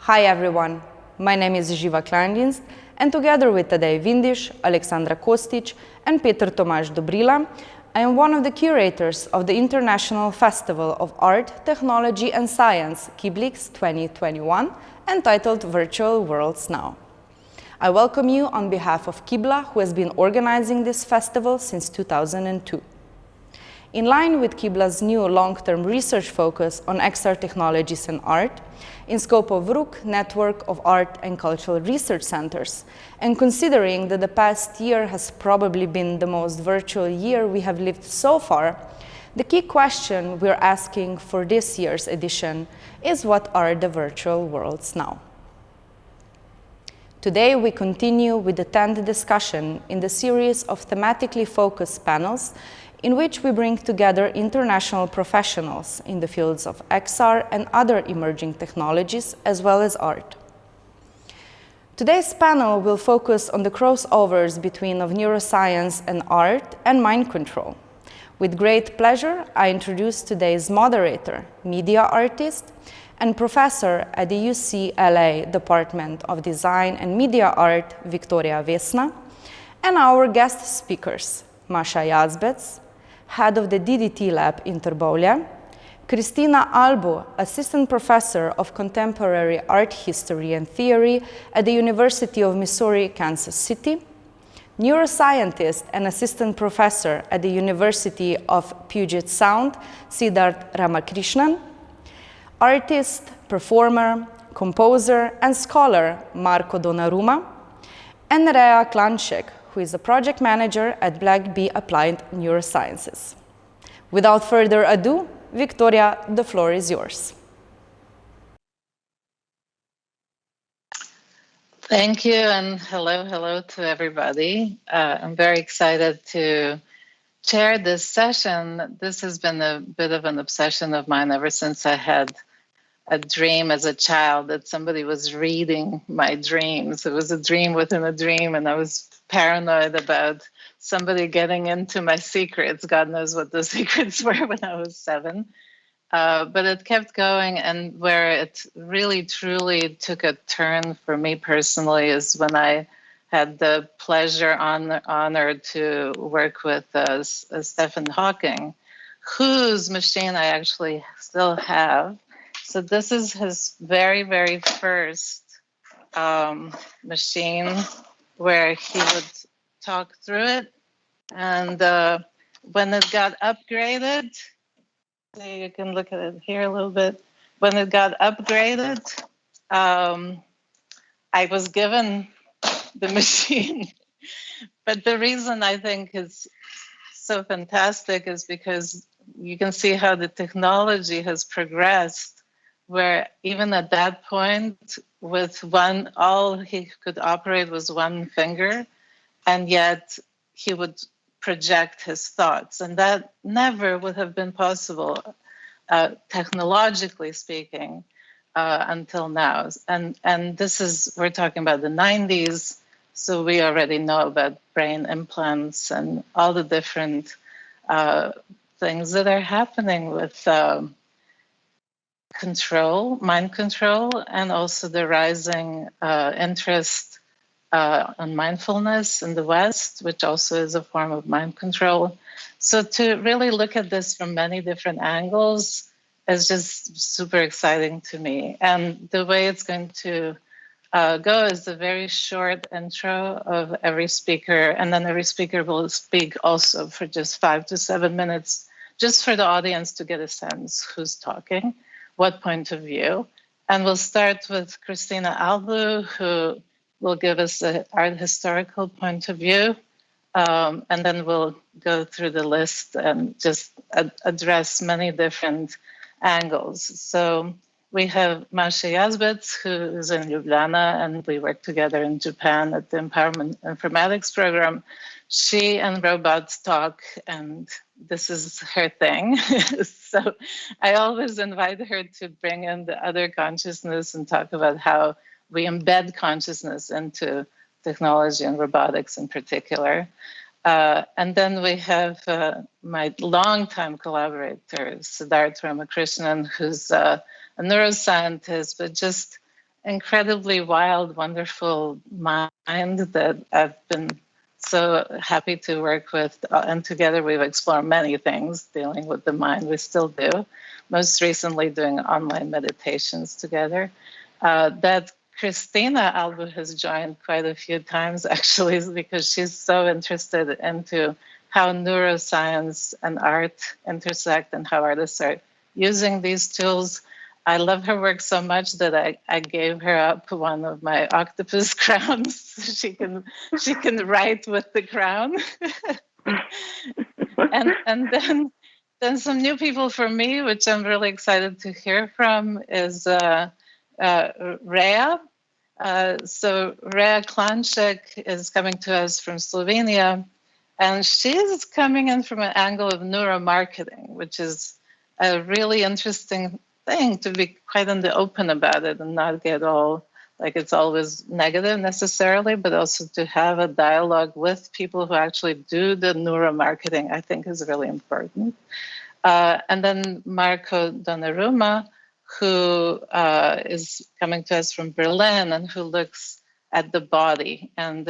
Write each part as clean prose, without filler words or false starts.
Hi everyone, my name is Rhea Klanczyk, and together with Tadej Vindiš, Aleksandra Kostić, and Peter Tomaž Dobrila, I am one of the curators of the International Festival of Art, Technology and Science, KIBLIX 2021, entitled Virtual Worlds Now. I welcome you on behalf of KIBLA, who has been organizing this festival since 2002. In line with KIBLA's new long-term research focus on XR technologies and art, in scope of RUC, Network of Art and Cultural Research Centers, and considering that the past year has probably been the most virtual year we have lived so far, the key question we're asking for this year's edition is, what are the virtual worlds now? Today we continue with the 10th discussion in the series of thematically focused panels in which we bring together international professionals in the fields of XR and other emerging technologies, as well as art. Today's panel will focus on the crossovers between neuroscience and art and mind control. With great pleasure, I introduce today's moderator, media artist, and professor at the UCLA Department of Design and Media Art, Victoria Vesna, and our guest speakers, Masha Yazbec, head of the DDT lab in Trbovlje, Kristina Albu, assistant professor of contemporary art history and theory at the University of Missouri, Kansas City, neuroscientist and assistant professor at the University of Puget Sound, Siddharth Ramakrishnan, artist, performer, composer, and scholar Marco Donnaruma, and Rhea Klanczyk, who is a project manager at Black Bee Applied Neurosciences. Without further ado, Victoria, the floor is yours. Thank you, and hello to everybody. I'm very excited to chair this session. This has been a bit of an obsession of mine ever since I had a dream as a child that somebody was reading my dreams. It was a dream within a dream, and I was paranoid about somebody getting into my secrets. God knows what the secrets were when I was 7. But it kept going, and where it really truly took a turn for me personally is when I had the pleasure, honor to work with Stephen Hawking, whose machine I actually still have. So this is his very, very first machine where he would talk through it. And when it got upgraded, so you can look at it here a little bit. When it got upgraded, I was given the machine. But the reason I think is so fantastic is because you can see how the technology has progressed, where even at that point, with all he could operate was one finger, and yet he would project his thoughts. And that never would have been possible, technologically speaking, until now. And this is, we're talking about the 90s, so we already know about brain implants and all the different things that are happening with mind control, and also the rising interest on mindfulness in the West, which also is a form of mind control. So to really look at this from many different angles is just super exciting to me. And the way it's going to go is a very short intro of every speaker, and then every speaker will speak also for just 5 to 7 minutes, just for the audience to get a sense who's talking, what point of view. And we'll start with Kristina Albu, who will give us an art historical point of view. And then we'll go through the list and just address many different angles. So we have Masha Yazbec, who is in Ljubljana, and we work together in Japan at the Empowerment Informatics program. She and robots talk, and this is her thing. So I always invite her to bring in the other consciousness and talk about how we embed consciousness into technology and robotics in particular. And then we have my longtime collaborator, Siddharth Ramakrishnan, who's a neuroscientist, but just incredibly wild, wonderful mind that I've been so happy to work with. And together we've explored many things dealing with the mind. We still do. Most recently doing online meditations together. That Christina Albu has joined quite a few times actually, because she's so interested into how neuroscience and art intersect and how artists are using these tools. I love her work so much that I gave her up one of my octopus crowns. She can write with the crown. and then some new people for me, which I'm really excited to hear from, is Rhea. So Rhea Klanczyk is coming to us from Slovenia, and she's coming in from an angle of neuromarketing, which is a really interesting thing, to be quite in the open about it and not get all like it's always negative necessarily, but also to have a dialogue with people who actually do the neuromarketing, I think is really important. And then Marco Donnaruma, who is coming to us from Berlin and who looks at the body. And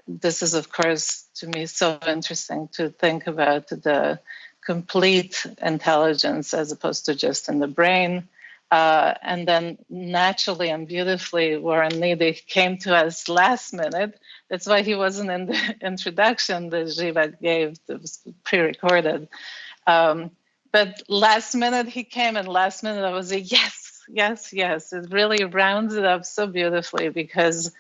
this is, of course, to me, so interesting to think about the complete intelligence as opposed to just in the brain. And then naturally and beautifully, Warren Needy came to us last minute. That's why he wasn't in the introduction that Jiva gave, that was pre-recorded. But last minute he came, and last minute I was like, yes, yes, yes. It really rounds it up so beautifully, because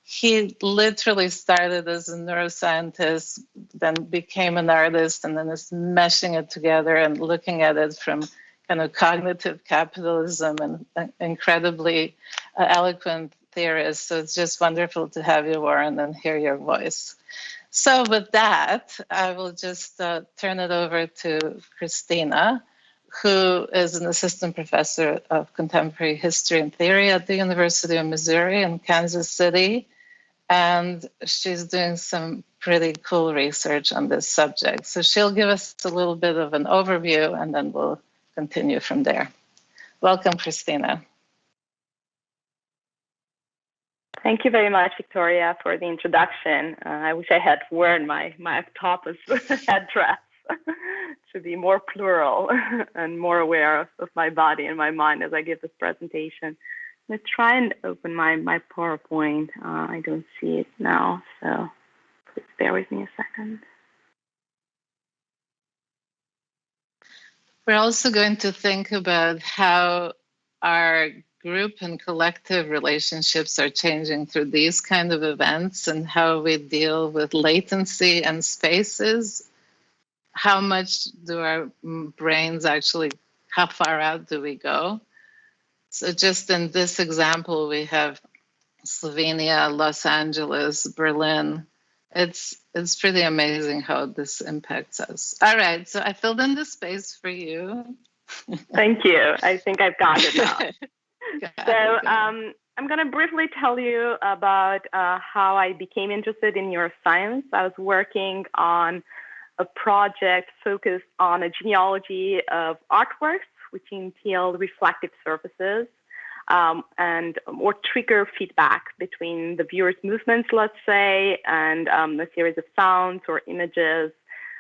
he literally started as a neuroscientist, then became an artist, and then is meshing it together and looking at it from kind of cognitive capitalism and incredibly eloquent theorist. So it's just wonderful to have you, Warren, and hear your voice. So with that, I will just turn it over to Christina, who is an assistant professor of contemporary history and theory at the University of Missouri in Kansas City. And she's doing some pretty cool research on this subject. So she'll give us a little bit of an overview, and then we'll continue from there. Welcome, Christina. Thank you very much, Victoria, for the introduction. I wish I had worn my octopus headdress to be more plural and more aware of my body and my mind as I give this presentation. Let's try and open my PowerPoint. I don't see it now, so please bear with me a second. We're also going to think about how our group and collective relationships are changing through these kind of events, and how we deal with latency and spaces. How much do our brains actually, how far out do we go? So just in this example, we have Slovenia, Los Angeles, Berlin. It's pretty amazing how this impacts us. All right, so I filled in the space for you. Thank you. I think I've got it now. So I'm going to briefly tell you about how I became interested in neuroscience. I was working on a project focused on a genealogy of artworks, which entailed reflective surfaces and or trigger feedback between the viewer's movements, let's say, and a series of sounds or images.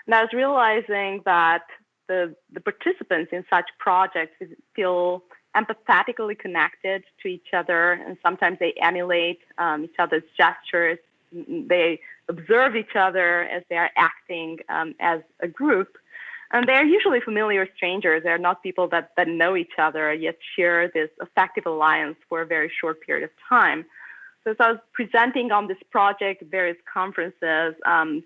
And I was realizing that the participants in such projects feel empathetically connected to each other, and sometimes they emulate each other's gestures. They observe each other as they are acting as a group. And they're usually familiar strangers. They're not people that know each other, yet share this affective alliance for a very short period of time. So as I was presenting on this project at various conferences,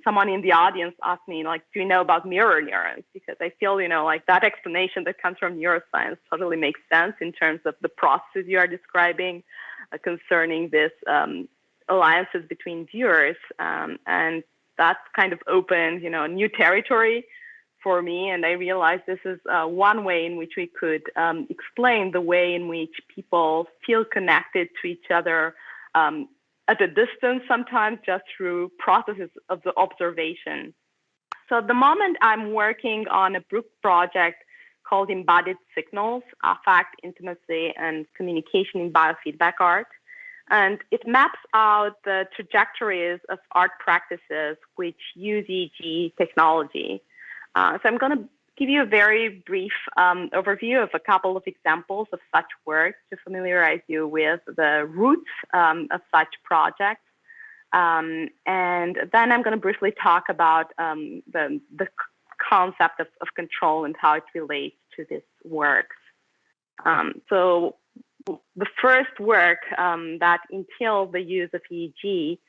someone in the audience asked me, like, do you know about mirror neurons? Because I feel, like that explanation that comes from neuroscience totally makes sense in terms of the processes you are describing concerning this alliances between viewers. And that's kind of opened, a new territory for me. And I realized this is one way in which we could explain the way in which people feel connected to each other at a distance, sometimes just through processes of the observation. So at the moment, I'm working on a book project called Embodied Signals, Affect, Intimacy, and Communication in Biofeedback Art. And it maps out the trajectories of art practices which use EEG technology. So I'm going to give you a very brief overview of a couple of examples of such work to familiarize you with the roots of such projects. And then I'm going to briefly talk about the concept of control and how it relates to this work. So the first work that entails the use of EEG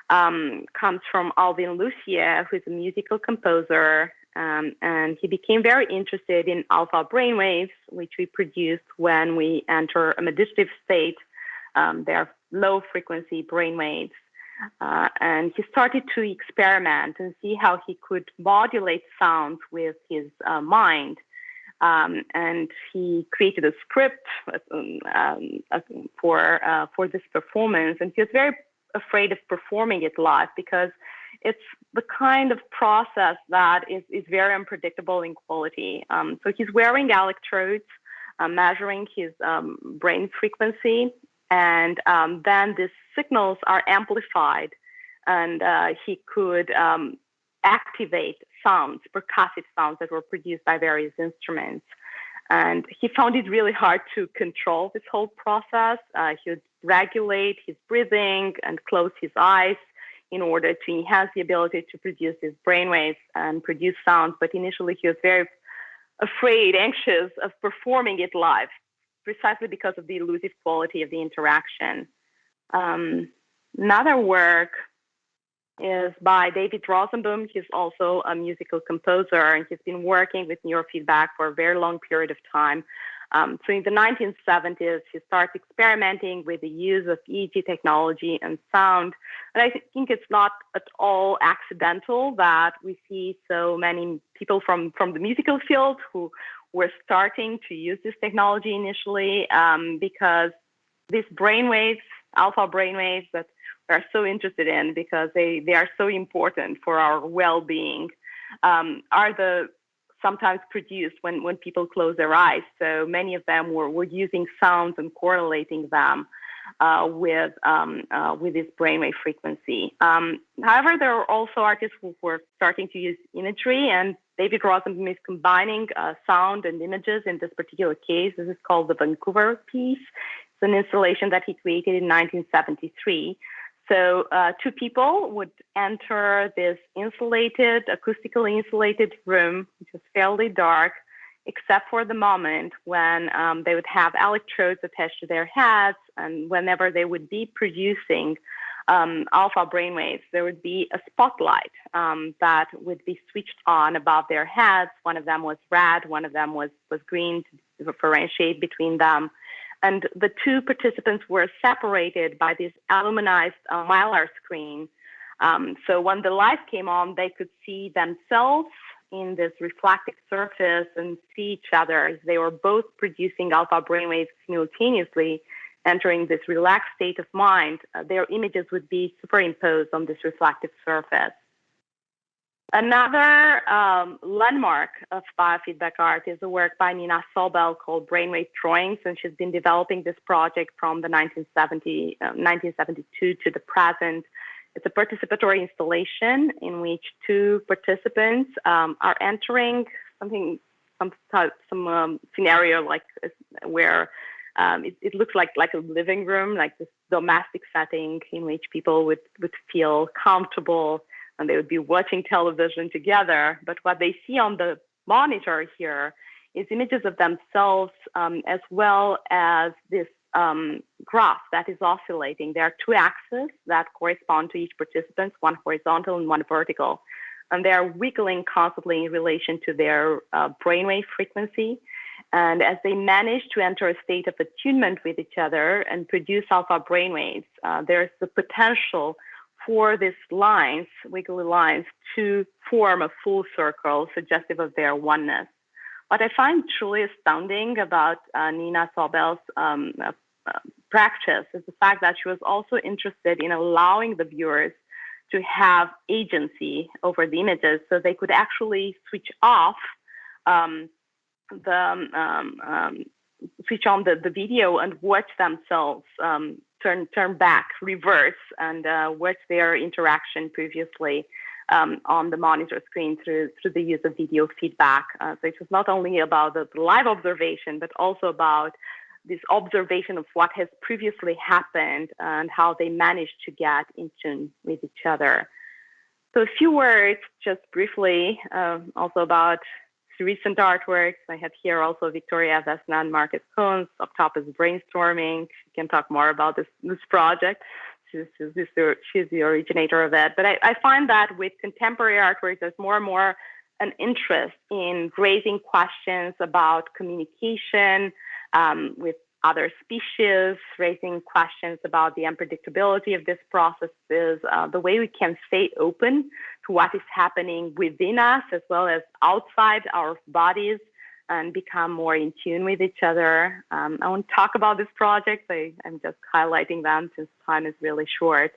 comes from Alvin Lucier, who's a musical composer, and he became very interested in alpha brainwaves, which we produce when we enter a meditative state. They're low-frequency brainwaves. And he started to experiment and see how he could modulate sounds with his mind. And he created a script for this performance. And he was very afraid of performing it live because it's the kind of process that is very unpredictable in quality. So he's wearing electrodes, measuring his brain frequency, and then these signals are amplified, and he could activate sounds, percussive sounds that were produced by various instruments. And he found it really hard to control this whole process. He would regulate his breathing and close his eyes in order to enhance the ability to produce these brainwaves and produce sounds. But initially, he was very afraid, anxious of performing it live, precisely because of the elusive quality of the interaction. Another work is by David Rosenboom. He's also a musical composer, and he's been working with neurofeedback for a very long period of time. So in the 1970s, he started experimenting with the use of EEG technology and sound. And I think it's not at all accidental that we see so many people from the musical field who were starting to use this technology initially, because these brainwaves, alpha brainwaves that we're so interested in because they are so important for our well-being, are sometimes produced when people close their eyes. So many of them were using sounds and correlating them with this brainwave frequency. However, there are also artists who were starting to use imagery, and David Rosenboom is combining sound and images in this particular case. This is called the Vancouver piece. It's an installation that he created in 1973. So two people would enter this acoustically insulated room, which is fairly dark, except for the moment when they would have electrodes attached to their heads, and whenever they would be producing alpha brainwaves, there would be a spotlight that would be switched on above their heads. One of them was red, one of them was green, to differentiate between them. And the two participants were separated by this aluminized mylar screen. So when the light came on, they could see themselves in this reflective surface and see each other as they were both producing alpha brainwaves simultaneously, entering this relaxed state of mind. Their images would be superimposed on this reflective surface. Another landmark of biofeedback art is a work by Nina Sobel called Brainwave Drawings, and she's been developing this project from the 1972 to the present. It's a participatory installation in which two participants are entering some scenario like where it looks like a living room, like this domestic setting in which people would feel comfortable and they would be watching television together. But what they see on the monitor here is images of themselves as well as this graph that is oscillating. There are two axes that correspond to each participant, one horizontal and one vertical. And they are wiggling constantly in relation to their brainwave frequency. And as they manage to enter a state of attunement with each other and produce alpha brainwaves, there's the potential for these lines, wiggly lines, to form a full circle suggestive of their oneness. What I find truly astounding about Nina Sobel's practice is the fact that she was also interested in allowing the viewers to have agency over the images, so they could actually switch off switch on the video and watch themselves turn back, reverse, and watch their interaction previously on the monitor screen through the use of video feedback. So it was not only about the live observation, but also about this observation of what has previously happened and how they managed to get in tune with each other. So a few words, just briefly, also about recent artworks. I have here also Victoria Vesna and Marcus Kunz. Up top is brainstorming. She can talk more about this project. She's the originator of it. But I find that with contemporary artworks, there's more and more an interest in raising questions about communication with other species, raising questions about the unpredictability of these processes, the way we can stay open to what is happening within us as well as outside our bodies and become more in tune with each other. I won't talk about this project. I'm just highlighting them since time is really short.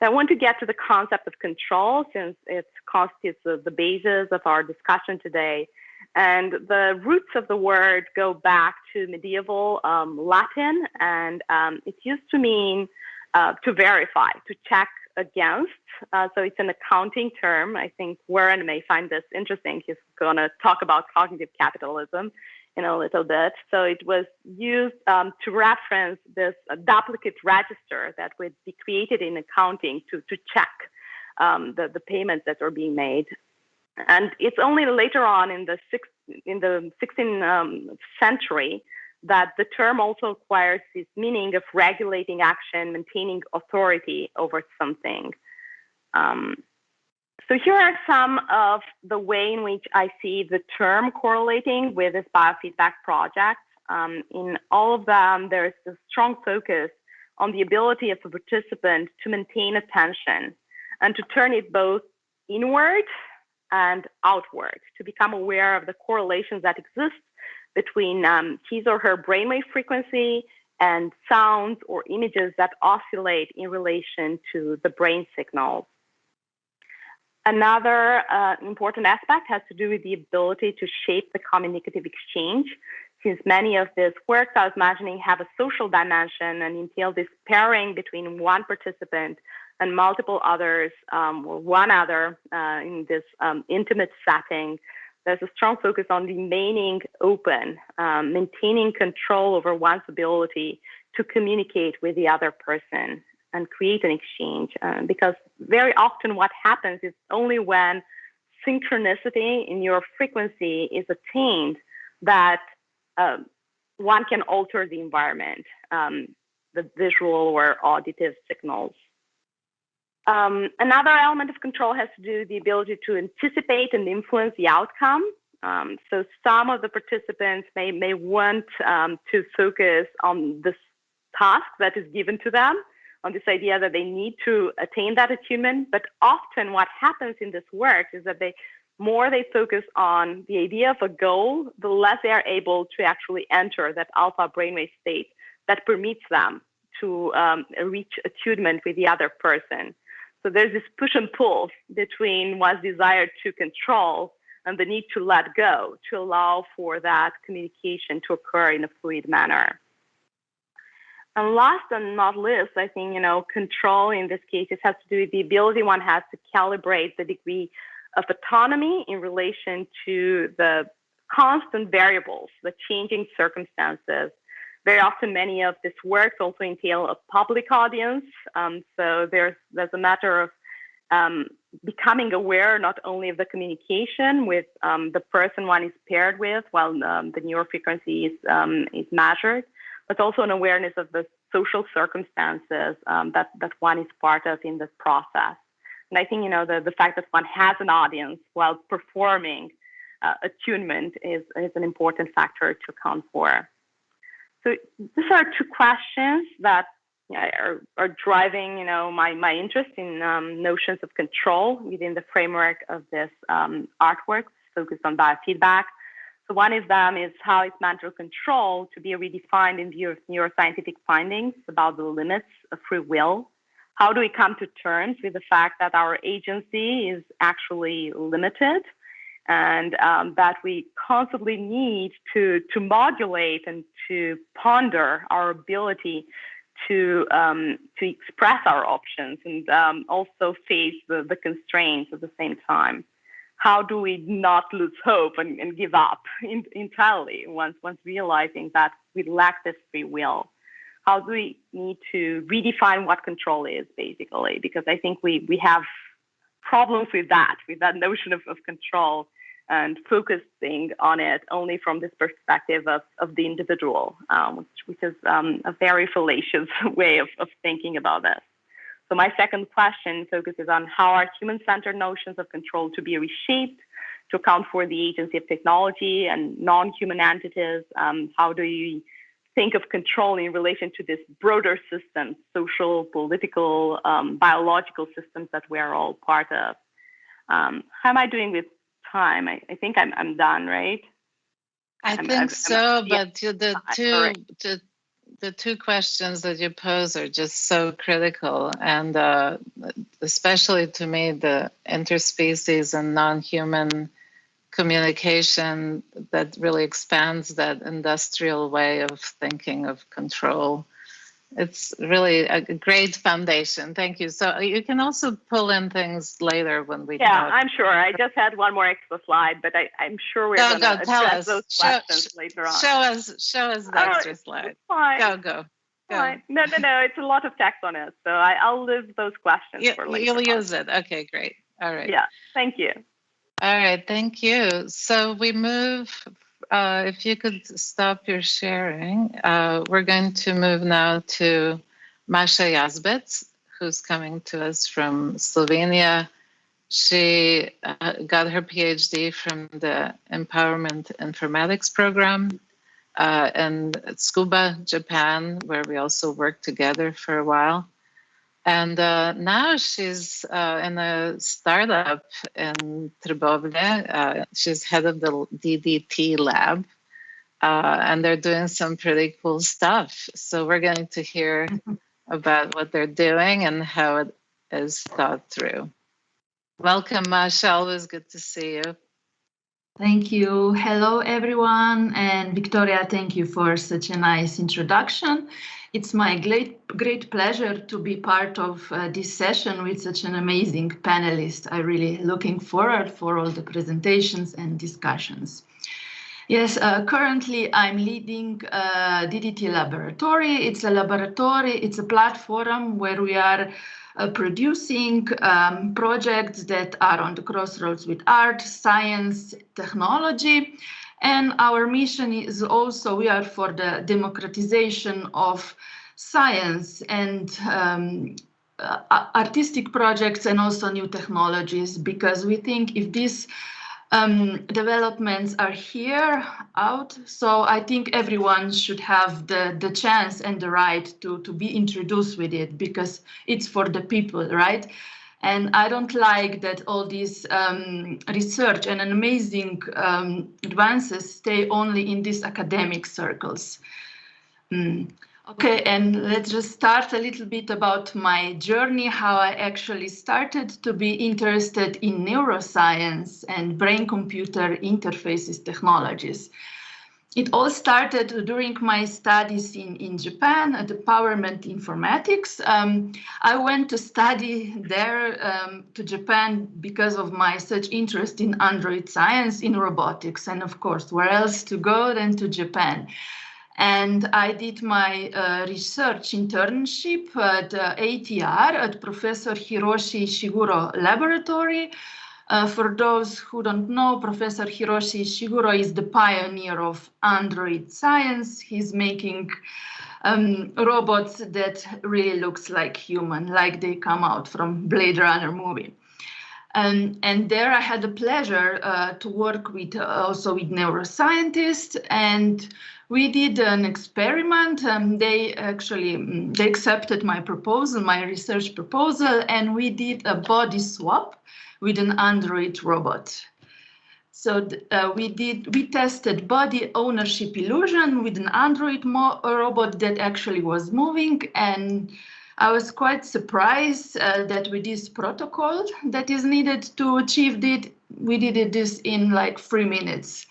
So I want to get to the concept of control since it constitutes the basis of our discussion today. And the roots of the word go back to medieval Latin, and it used to mean to verify, to check against. So it's an accounting term. I think Warren may find this interesting. He's going to talk about cognitive capitalism in a little bit. So it was used to reference this duplicate register that would be created in accounting to check the payments that are being made. And it's only later on in the 16th century that the term also acquires this meaning of regulating action, maintaining authority over something. So here are some of the way in which I see the term correlating with this biofeedback project. In all of them, there's a strong focus on the ability of a participant to maintain attention and to turn it both inward and outward, to become aware of the correlations that exist between his or her brainwave frequency and sounds or images that oscillate in relation to the brain signals. Another important aspect has to do with the ability to shape the communicative exchange, since many of these works I was imagining have a social dimension and entail this pairing between one participant and multiple others or one other in this intimate setting. There's a strong focus on remaining open, maintaining control over one's ability to communicate with the other person and create an exchange. Because very often what happens is only when synchronicity in your frequency is attained that one can alter the environment, the visual or auditive signals. Another element of control has to do with the ability to anticipate and influence the outcome. So some of the participants may want to focus on this task that is given to them, on this idea that they need to attain that attunement. But often what happens in this work is that the more they focus on the idea of a goal, the less they are able to actually enter that alpha brainwave state that permits them to reach attunement with the other person. So there's this push and pull between one's desire to control and the need to let go to allow for that communication to occur in a fluid manner. And last and not least, I think, control in this case, it has to do with the ability one has to calibrate the degree of autonomy in relation to the constant variables, the changing circumstances. Very often, many of these works also entail a public audience. So there's a matter of becoming aware not only of the communication with the person one is paired with while the neurofrequency is measured, but also an awareness of the social circumstances that one is part of in this process. And I think, the fact that one has an audience while performing attunement is an important factor to account for. So these are two questions that are driving, my interest in notions of control within the framework of this artwork focused on biofeedback. So one of them is how is mental control to be redefined in view of neuroscientific findings about the limits of free will? How do we come to terms with the fact that our agency is actually limited and that we constantly need to modulate and to ponder our ability to express our options and also face the constraints at the same time. How do we not lose hope and give up entirely once realizing that we lack this free will? How do we need to redefine what control is, basically? Because I think we have problems with that notion of control and focusing on it only from this perspective of the individual, which is a very fallacious way of thinking about this. So my second question focuses on how are human-centered notions of control to be reshaped to account for the agency of technology and non-human entities? How do you think of control in relation to this broader system, social, political, biological systems that we're all part of? How am I doing with time? I think I'm done, right? I think so, but the two questions that you pose are just so critical, and especially to me, the interspecies and non-human communication that really expands that industrial way of thinking of control. It's really a great foundation. Thank you. So you can also pull in things later when we talk. I'm sure. I just had one more extra slide, but I'm sure we're going to address those questions later on. Show us the extra slide. Fine. Go. Fine. No. It's a lot of text on it, so I'll leave those questions for later. You'll use it. Okay, great. All right. Yeah. Thank you. All right. Thank you. So we move. If you could stop your sharing, we're going to move now to Masha Yazbec, who's coming to us from Slovenia. She got her PhD from the Empowerment Informatics program in Tsukuba, Japan, where we also worked together for a while. And now she's in a startup in Trbovlje. She's head of the DDT lab, and they're doing some pretty cool stuff. So we're going to hear about what they're doing and how it is thought through. Welcome, Masha. Always good to see you. Thank you. Hello, everyone. And Victoria, thank you for such a nice introduction. It's my great pleasure to be part of this session with such an amazing panelist. I'm really looking forward for all the presentations and discussions. Yes, currently I'm leading DDT Laboratory. It's a laboratory, it's a platform where we are producing projects that are on the crossroads with art, science, technology. And our mission is also, we are for the democratization of science and artistic projects and also new technologies, because we think if these developments are out, so I think everyone should have the chance and the right to be introduced with it, because it's for the people, right? And I don't like that all these research and amazing advances stay only in these academic circles. Okay, and let's just start a little bit about my journey, how I actually started to be interested in neuroscience and brain-computer interfaces technologies. It all started during my studies in Japan at Empowerment Informatics. I went to study there to Japan because of my such interest in Android science, in robotics, and of course, where else to go than to Japan. And I did my research internship at ATR at Professor Hiroshi Ishiguro Laboratory. For those who don't know, Professor Hiroshi Ishiguro is the pioneer of Android science. He's making robots that really looks like human, like they come out from Blade Runner movie. And there I had the pleasure to work with also with neuroscientists, and we did an experiment. They accepted my proposal, my research proposal, and we did a body swap with an Android robot. So we tested body ownership illusion with an Android robot that actually was moving, and I was quite surprised that with this protocol that is needed to achieve it, we did this in like 3 minutes.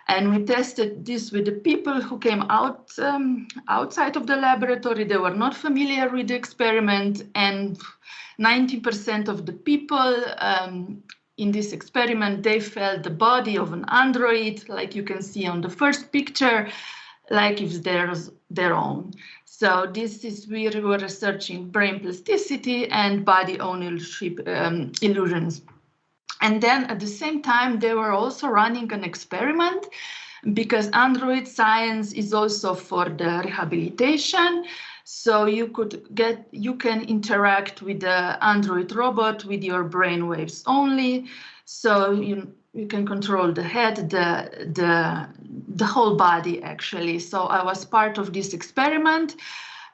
And we tested this with the people who came out outside of the laboratory. They were not familiar with the experiment, and 90% of the people in this experiment, they felt the body of an android, like you can see on the first picture, like if theirs their own. So this is we were researching brain plasticity and body ownership illusions. And then at the same time, they were also running an experiment, because android science is also for the rehabilitation. So you can interact with the android robot with your brain waves only. So you can control the head, the whole body actually. So I was part of this experiment.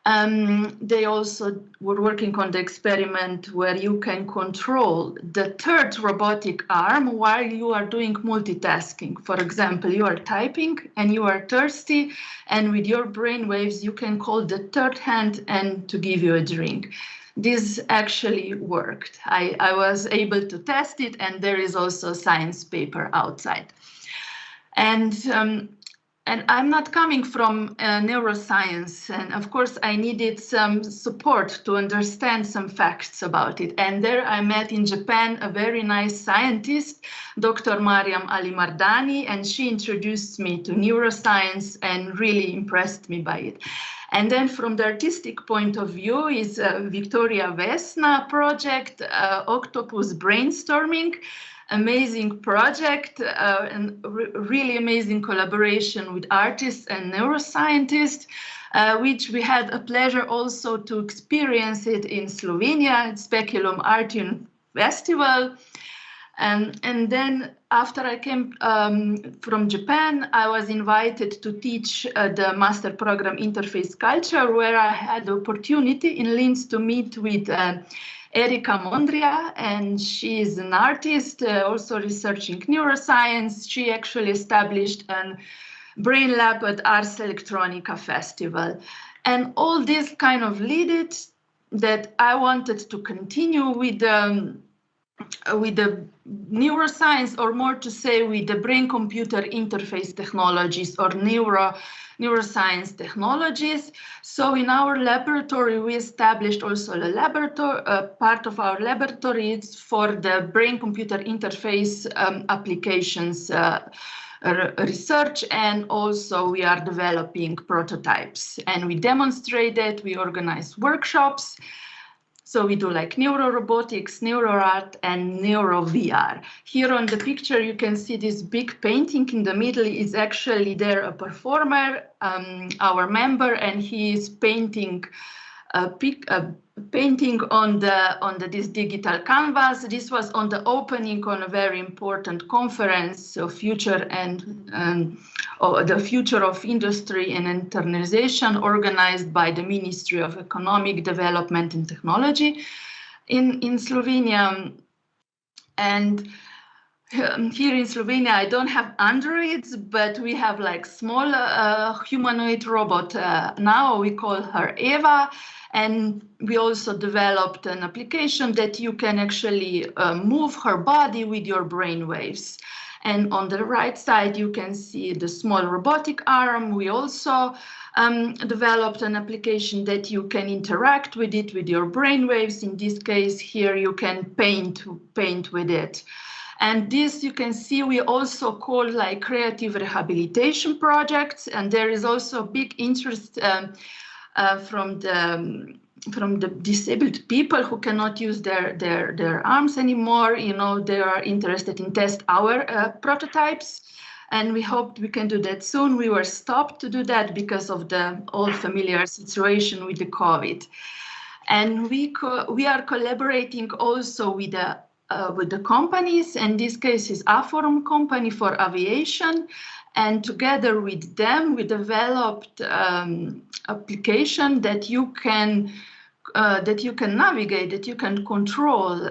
They also were working on the experiment where you can control the third robotic arm while you are doing multitasking. For example, you are typing and you are thirsty, and with your brain waves, you can call the third hand and to give you a drink. This actually worked. I was able to test it, and there is also a science paper outside. And I'm not coming from neuroscience, and of course I needed some support to understand some facts about it. And there I met in Japan a very nice scientist, Dr. Mariam Ali-Mardani, and she introduced me to neuroscience and really impressed me by it. And then from the artistic point of view is Victoria Vesna project, Octopus Brainstorming. Amazing project and really amazing collaboration with artists and neuroscientists, which we had a pleasure also to experience it in Slovenia at Speculum Art Festival. And then after I came from Japan, I was invited to teach the master program Interface Culture, where I had the opportunity in Linz to meet with Erika Mondria, and she is an artist, also researching neuroscience. She actually established a brain lab at Ars Electronica Festival. And all this kind of led that I wanted to continue with the neuroscience, or more to say with the brain-computer interface technologies, or neuroscience technologies. So in our laboratory, we established also a laboratory, part of our laboratory is for the brain-computer interface applications research, and also we are developing prototypes. And we demonstrated, we organize workshops. So we do like neurorobotics, neuroart, and neuro-VR. Here on the picture, you can see this big painting in the middle is actually there a performer, our member, and he is painting painting on this digital canvas. This was on the opening on a very important conference, so future and the future of industry and internalization, organized by the Ministry of Economic Development and Technology in Slovenia. And here in Slovenia, I don't have androids, but we have like small humanoid robot. Now we call her Eva. And we also developed an application that you can actually move her body with your brain waves. And on the right side, you can see the small robotic arm. We also developed an application that you can interact with it with your brain waves. In this case, here you can paint with it. And this you can see we also call like creative rehabilitation projects. And there is also big interest from the disabled people who cannot use their arms anymore. You know, they are interested in test our prototypes, and we hoped we can do that soon. We were stopped to do that because of the old familiar situation with the COVID. And we are collaborating also with the companies, and this case is Aforum company for aviation. And together with them, we developed application that you can navigate, that you can control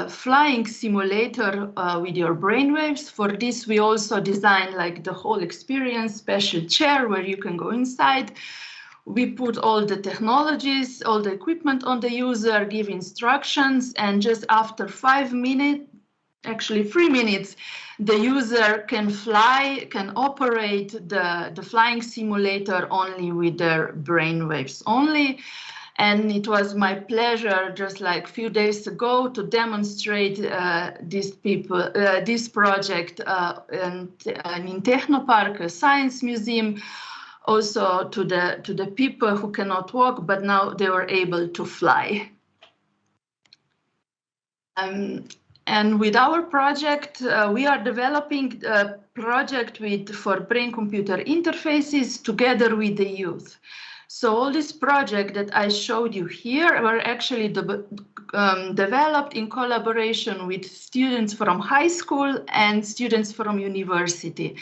flying simulator with your brainwaves. For this, we also designed like the whole experience, special chair where you can go inside. We put all the technologies, all the equipment on the user, give instructions, and just after 5 minutes, actually 3 minutes, the user can fly, can operate the flying simulator only with their brain waves only. And it was my pleasure, just like a few days ago, to demonstrate this project in Technopark, a science museum, also to the people who cannot walk, but now they were able to fly. And with our project, we are developing a project for brain-computer interfaces together with the youth. So all these projects that I showed you here were actually developed in collaboration with students from high school and students from university.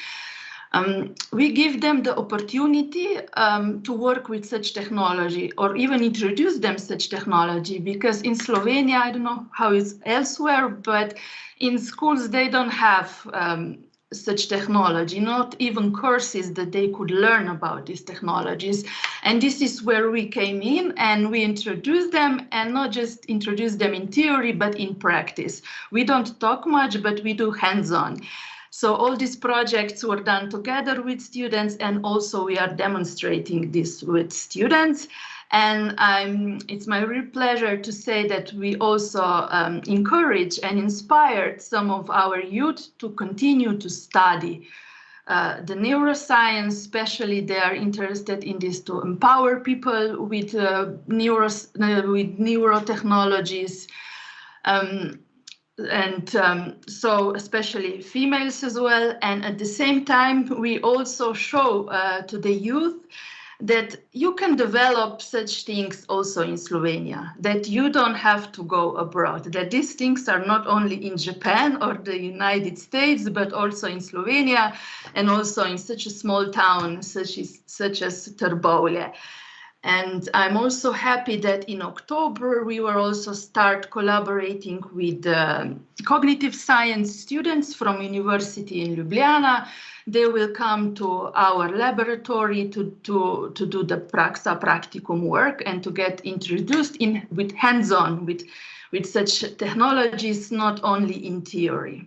We give them the opportunity to work with such technology or even introduce them such technology, because in Slovenia, I don't know how it's elsewhere, but in schools they don't have such technology, not even courses that they could learn about these technologies. And this is where we came in and we introduced them, and not just introduce them in theory, but in practice. We don't talk much, but we do hands-on. So all these projects were done together with students, and also we are demonstrating this with students. And it's my real pleasure to say that we also encourage and inspired some of our youth to continue to study the neuroscience. Especially they are interested in this to empower people with neurotechnologies. So especially females as well. And at the same time, we also show to the youth that you can develop such things also in Slovenia, that you don't have to go abroad, that these things are not only in Japan or the United States, but also in Slovenia, and also in such a small town such as Trbovlje. And I'm also happy that in October, we will also start collaborating with cognitive science students from University in Ljubljana. They will come to our laboratory to do the praxa practicum work and to get introduced with hands-on with such technologies, not only in theory.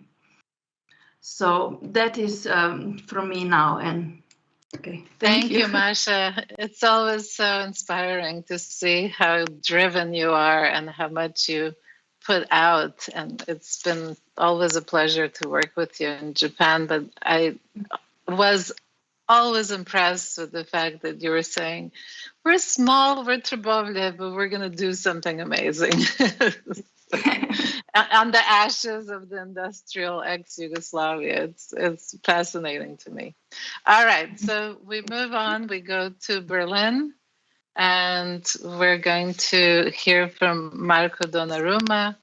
So that is from me now. And okay, thank you, Masha. It's always so inspiring to see how driven you are and how much you put out. And it's been always a pleasure to work with you in Japan. But I was always impressed with the fact that you were saying, we're small, we're Trbovlje, but we're going to do something amazing. On the ashes of the industrial ex-Yugoslavia. It's fascinating to me. All right, so we move on. We go to Berlin, and we're going to hear from Marco Donnaruma,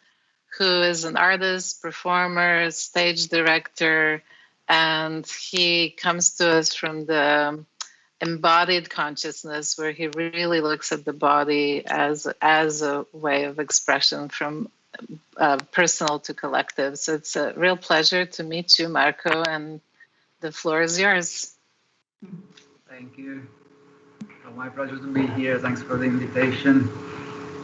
who is an artist, performer, stage director, and he comes to us from the embodied consciousness, where he really looks at the body as a way of expression from personal to collective. So it's a real pleasure to meet you, Marco, and the floor is yours. Thank you. Well, my pleasure to be here. Thanks for the invitation.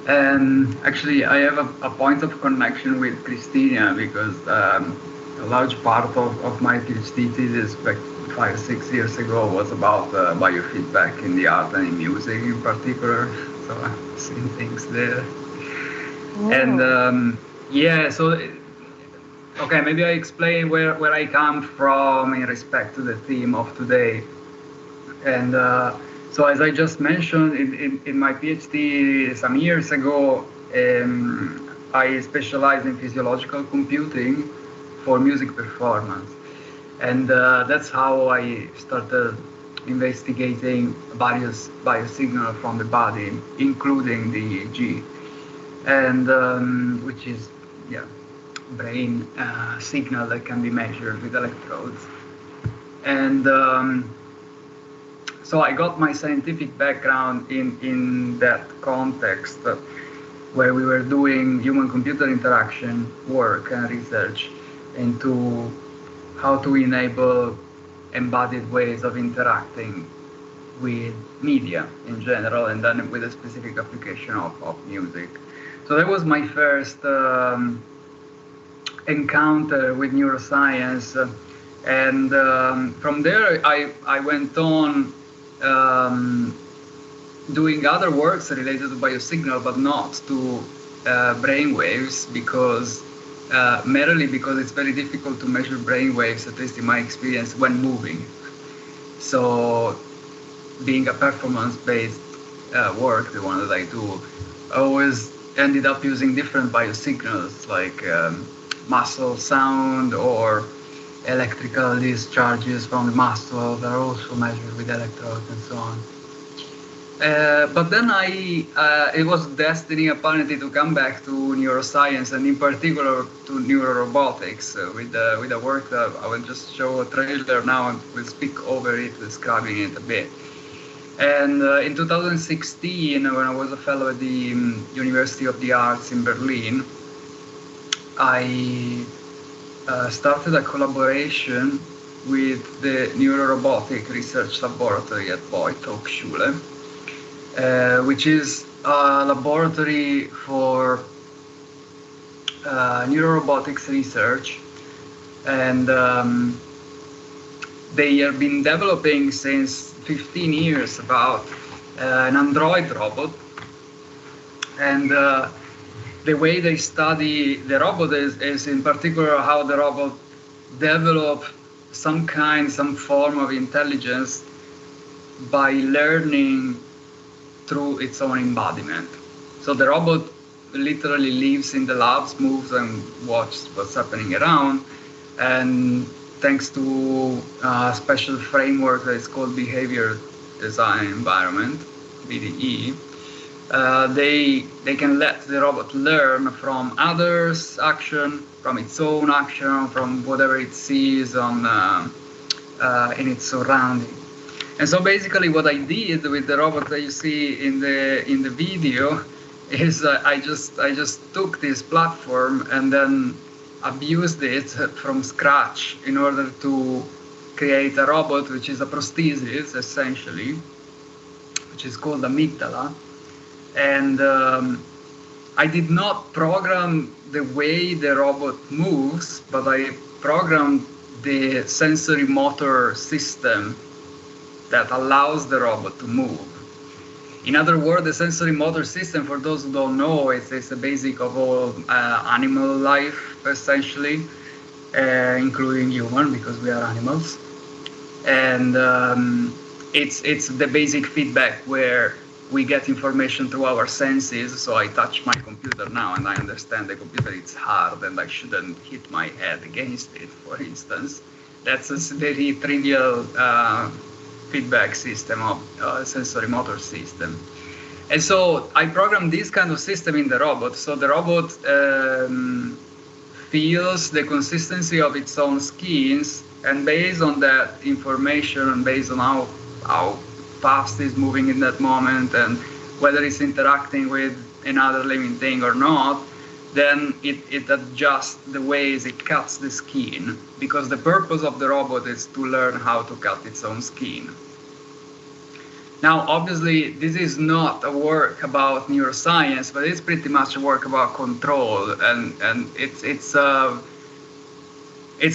And actually, I have a point of connection with Christina, because a large part of my PhD thesis back 5 or 6 years ago was about biofeedback in the art and in music in particular. So I've seen things there. Oh. And yeah, so okay, maybe I explain where I come from in respect to the theme of today. And so as I just mentioned, in my PhD some years ago, I specialized in physiological computing for music performance. And that's how I started investigating various biosignals from the body, including the EEG. And which is brain signal that can be measured with electrodes. And so I got my scientific background in that context where we were doing human-computer interaction work and research into how to enable embodied ways of interacting with media in general, and then with a specific application of music. So that was my first encounter with neuroscience, and from there I went on doing other works related to biosignal, but not to brainwaves, because merely because it's very difficult to measure brainwaves, at least in my experience, when moving. So being a performance-based work, the one that I do, I always ended up using different biosignals like muscle sound or electrical discharges from the muscle that are also measured with electrodes and so on. But then it was destiny apparently to come back to neuroscience, and in particular to neurorobotics, with a work that I will just show a trailer now and we'll speak over it, describing it a bit. And in 2016, when I was a fellow at the University of the Arts in Berlin, I started a collaboration with the Neurorobotic Research Laboratory at Beuth Hochschule, which is a laboratory for neurorobotics research, and they have been developing since 15 years about an android robot, and the way they study the robot is in particular how the robot develops some form of intelligence by learning through its own embodiment. So the robot literally lives in the labs, moves and watches what's happening around, and thanks to a special framework that is called Behavior Design Environment, BDE, they can let the robot learn from others' action, from its own action, from whatever it sees in its surrounding. And so basically what I did with the robot that you see in the video is I just took this platform and then abused it from scratch in order to create a robot which is a prosthesis essentially, which is called amygdala. And I did not program the way the robot moves, but I programmed the sensory motor system that allows the robot to move. In other words, the sensory motor system, for those who don't know, it's the basic of all animal life, essentially, including human, because we are animals. And it's the basic feedback where we get information through our senses. So I touch my computer now and I understand the computer, it's hard and I shouldn't hit my head against it, for instance. That's a very trivial feedback system of sensory motor system. And so I programmed this kind of system in the robot. So the robot feels the consistency of its own skins, and based on that information and based on how fast it's moving in that moment and whether it's interacting with another living thing or not, then it adjusts the ways it cuts the skin, because the purpose of the robot is to learn how to cut its own skin. Now, obviously, this is not a work about neuroscience, but it's pretty much a work about control, and it's a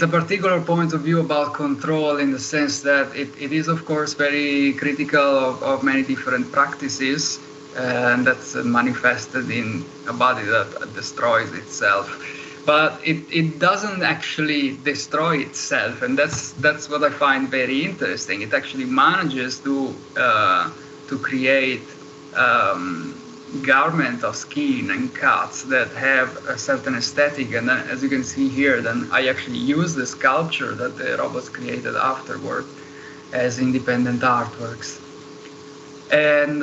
particular point of view about control in the sense that it is, of course, very critical of many different practices, and that's manifested in a body that destroys itself. But it doesn't actually destroy itself, and that's what I find very interesting. It actually manages to create garment of skin and cuts that have a certain aesthetic, and then, as you can see here, then I actually use the sculpture that the robots created afterward as independent artworks. And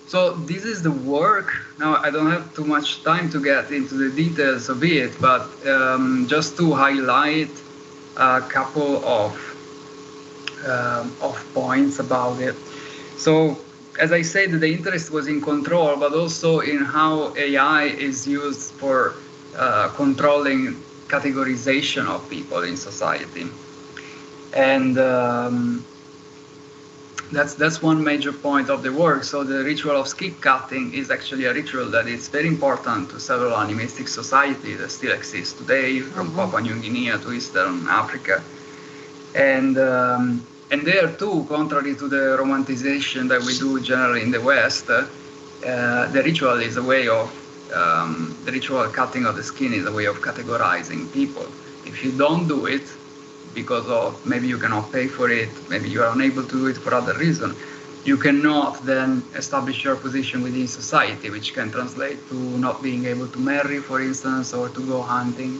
so this is the work. Now, I don't have too much time to get into the details of it, but just to highlight a couple of points about it. So, as I said, the interest was in control, but also in how AI is used for controlling categorization of people in society. And that's one major point of the work. So the ritual of skip cutting is actually a ritual that is very important to several animistic societies that still exist today, from Papua New Guinea to Eastern Africa. And there too, contrary to the romanticization that we do generally in the West, the ritual is a way of, the ritual cutting of the skin is a way of categorizing people. If you don't do it, because of maybe you cannot pay for it, maybe you are unable to do it for other reason, you cannot then establish your position within society, which can translate to not being able to marry, for instance, or to go hunting.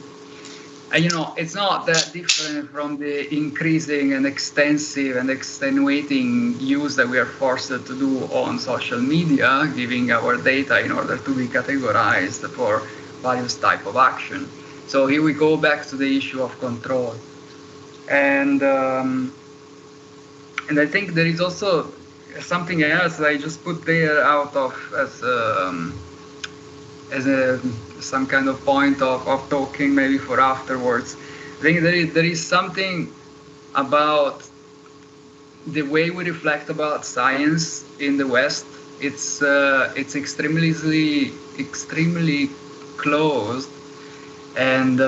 And it's not that different from the increasing and extensive and extenuating use that we are forced to do on social media, giving our data in order to be categorized for various type of action. So here we go back to the issue of control. And I think there is also something else I just put there out of as some kind of point of talking maybe for afterwards. I think there is something about the way we reflect about science in the West. It's extremely closed and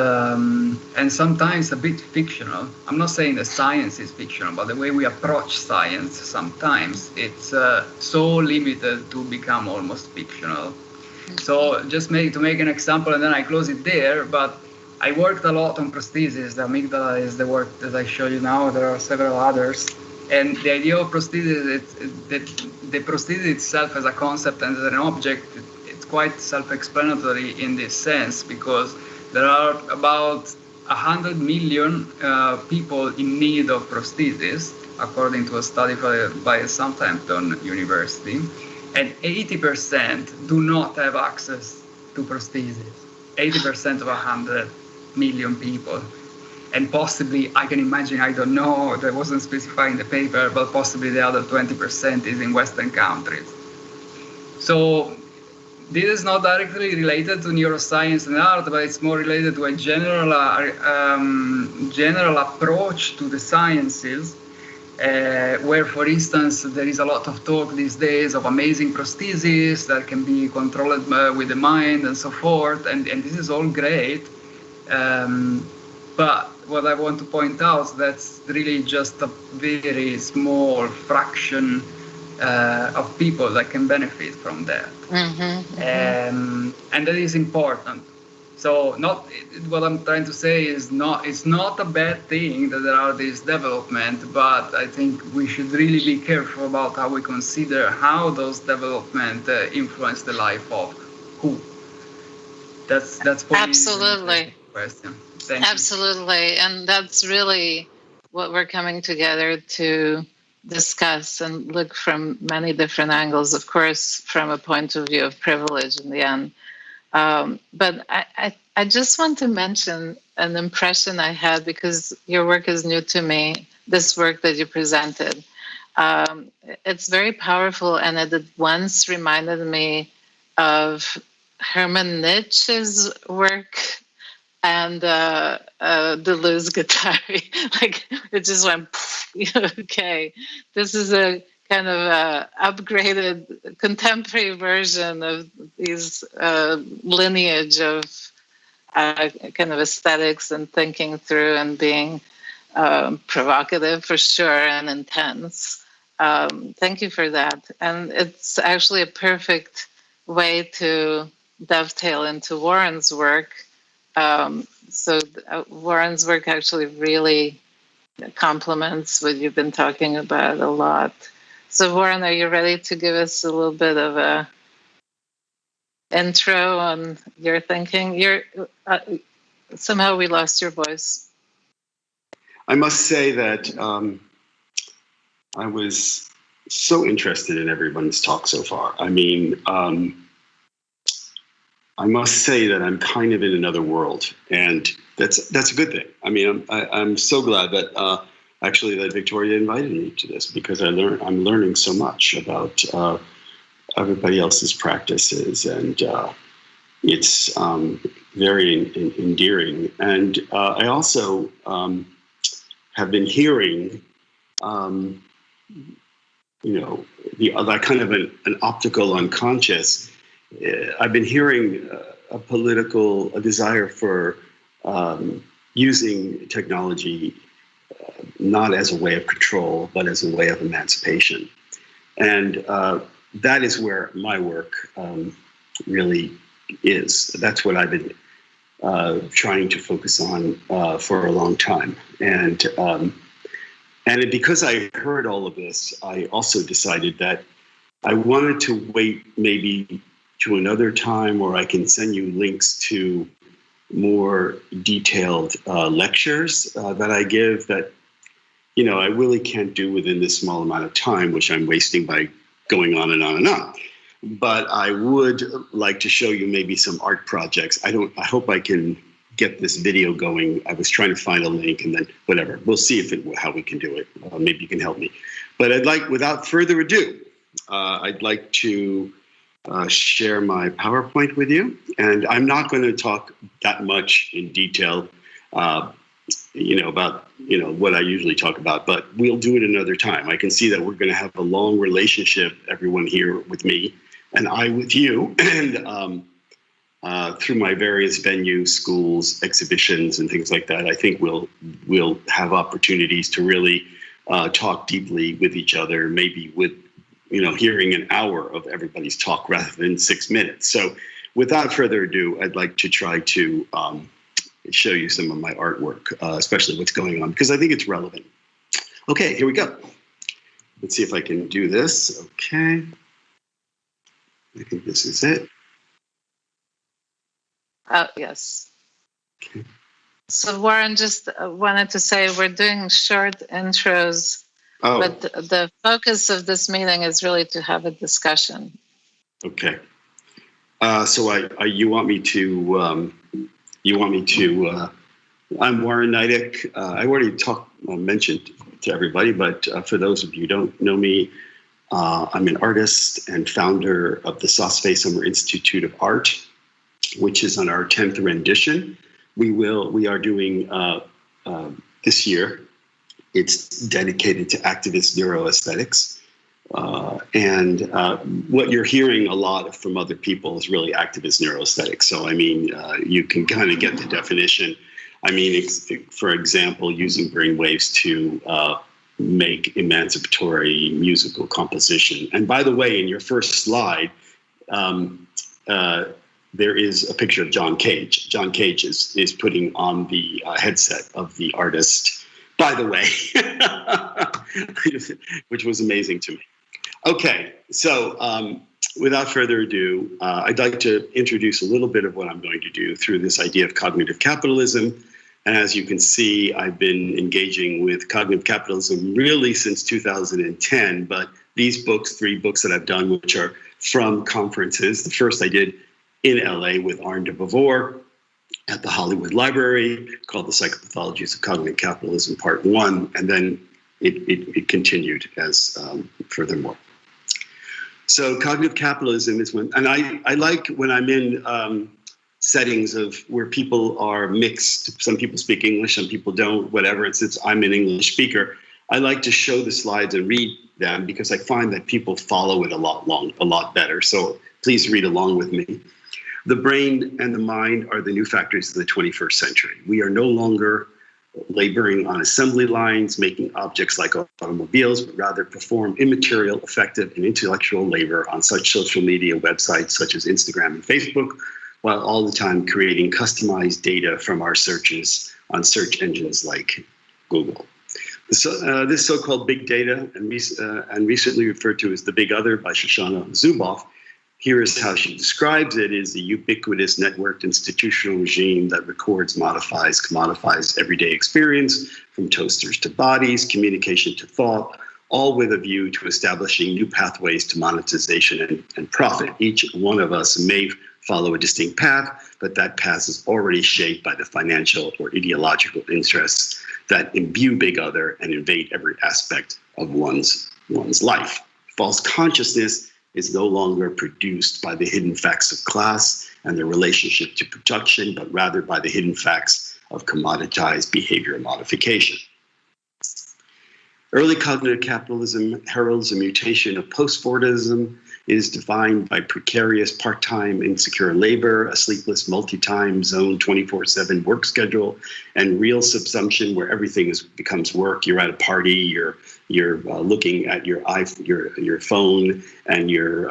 sometimes a bit fictional. I'm not saying that science is fictional, but the way we approach science sometimes it's so limited to become almost fictional. So just to make an example, and then I close it there, but I worked a lot on prosthesis. The amygdala is the work that I show you now. There are several others. And the idea of prosthesis, the prosthesis itself as a concept and as an object, it's quite self-explanatory in this sense, because there are about 100 million people in need of prosthesis, according to a study by Southampton University. And 80% do not have access to prosthesis. 80% of 100 million people. And possibly, I can imagine, I don't know, that wasn't specified in the paper, but possibly the other 20% is in Western countries. So this is not directly related to neuroscience and art, but it's more related to a general approach to the sciences. Where, for instance, there is a lot of talk these days of amazing prosthesis that can be controlled with the mind and so forth, and this is all great. But what I want to point out is that's really just a very small fraction of people that can benefit from that. And that is important. So what I'm trying to say is it's not a bad thing that there are these development, but I think we should really be careful about how we consider how those development influence the life of who. That's for absolutely me the question. Thank absolutely you. And that's really what we're coming together to discuss and look from many different angles, of course, from a point of view of privilege in the end. But I just want to mention an impression I had, because your work is new to me, this work that you presented. It's very powerful, and it at once reminded me of Herman Nietzsche's work and Deleuze Guattari. Like, it just went, okay, this is a kind of upgraded contemporary version of these lineage of kind of aesthetics and thinking through and being provocative for sure and intense. Thank you for that. And it's actually a perfect way to dovetail into Warren's work. So Warren's work actually really complements what you've been talking about a lot. So Warren, are you ready to give us a little bit of a intro on your thinking? Somehow we lost your voice. I must say that I was so interested in everyone's talk so far. I mean, I must say that I'm kind of in another world, and that's a good thing. I mean, I'm so glad that actually that Victoria invited me to this, because I'm learning so much about everybody else's practices, and it's very endearing. And I also have been hearing that kind of an optical unconscious. I've been hearing a desire for using technology not as a way of control, but as a way of emancipation. And that is where my work really is. That's what I've been trying to focus on for a long time. And because I heard all of this, I also decided that I wanted to wait maybe to another time where I can send you links to more detailed lectures that I give that, I really can't do within this small amount of time, which I'm wasting by going on and on and on. But I would like to show you maybe some art projects. I hope I can get this video going. I was trying to find a link and then whatever. We'll see how we can do it. Maybe you can help me. But without further ado, I'd like to share my PowerPoint with you. And I'm not going to talk that much in detail, about what I usually talk about, but we'll do it another time. I can see that we're going to have a long relationship, everyone here with me, and I with you, and through my various venues, schools, exhibitions, and things like that. I think we'll have opportunities to really talk deeply with each other, maybe with hearing an hour of everybody's talk rather than 6 minutes. So without further ado, I'd like to try to show you some of my artwork, especially what's going on, because I think it's relevant. Okay, here we go. Let's see if I can do this. Okay. I think this is it. Yes. Okay. So Warren, just wanted to say we're doing short intros, but the focus of this meeting is really to have a discussion. Okay. So you want me to I'm Warren Neidick. I already mentioned to everybody, but for those of you who don't know me, I'm an artist and founder of the Sosfay Summer Institute of Art, which is on our 10th rendition. We are doing this year. It's dedicated to activist neuroaesthetics. And what you're hearing a lot from other people is really activist neuroaesthetics. So, you can kind of get the definition. For example, using brainwaves to make emancipatory musical composition. And by the way, in your first slide, there is a picture of John Cage. John Cage is putting on the headset of the artist, by the way, which was amazing to me. Okay, so without further ado, I'd like to introduce a little bit of what I'm going to do through this idea of cognitive capitalism. And as you can see, I've been engaging with cognitive capitalism really since 2010, but these books, 3 books that I've done, which are from conferences. The first I did in LA with Arne de Beauvoir at the Hollywood Library, called The Psychopathologies of Cognitive Capitalism, Part 1, and then it continued as furthermore. So cognitive capitalism is and I like when I'm in settings of where people are mixed. Some people speak English, some people don't, whatever. And since I'm an English speaker, I like to show the slides and read them because I find that people follow it a lot better. So please read along with me. The brain and the mind are the new factories of the 21st century. We are no longer laboring on assembly lines, making objects like automobiles, but rather perform immaterial, effective, and intellectual labor on such social media websites such as Instagram and Facebook, while all the time creating customized data from our searches on search engines like Google. So, this so-called big data, and recently referred to as the big other by Shoshana Zuboff, here is how she describes it: is a ubiquitous networked institutional regime that records, modifies, commodifies everyday experience, from toasters to bodies, communication to thought, all with a view to establishing new pathways to monetization and profit. Each one of us may follow a distinct path, but that path is already shaped by the financial or ideological interests that imbue big other and invade every aspect of one's life. False consciousness is no longer produced by the hidden facts of class and their relationship to production, but rather by the hidden facts of commoditized behavior modification. Early cognitive capitalism heralds a mutation of post-Fordism. It is defined by precarious part-time insecure labor, a sleepless multi-time zone 24/7 work schedule, and real subsumption where everything becomes work. You're at a party, you're looking at your phone, and you're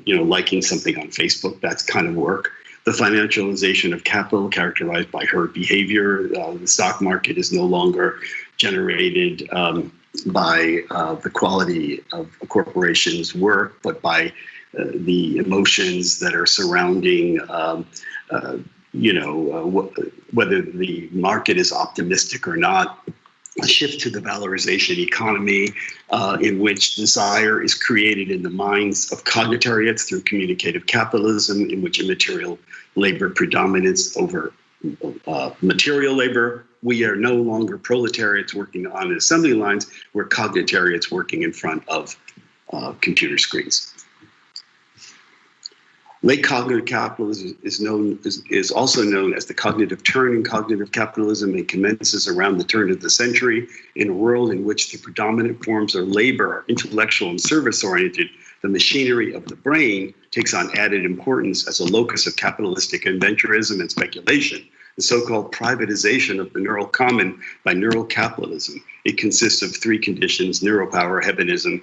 liking something on Facebook. That's kind of work. The financialization of capital characterized by herd behavior. The stock market is no longer generated by the quality of a corporation's work, but by the emotions that are surrounding, whether the market is optimistic or not. A shift to the valorization economy in which desire is created in the minds of cognitariats through communicative capitalism, in which immaterial labor predominates over material labor. We are no longer proletariats working on assembly lines. We're cognitariats working in front of computer screens. Late cognitive capitalism is also known as the cognitive turn in cognitive capitalism. It commences around the turn of the century in a world in which the predominant forms of labor are intellectual and service-oriented. The machinery of the brain takes on added importance as a locus of capitalistic adventurism and speculation. The so-called privatization of the neural common by neural capitalism. It consists of three conditions: neuropower, hedonism,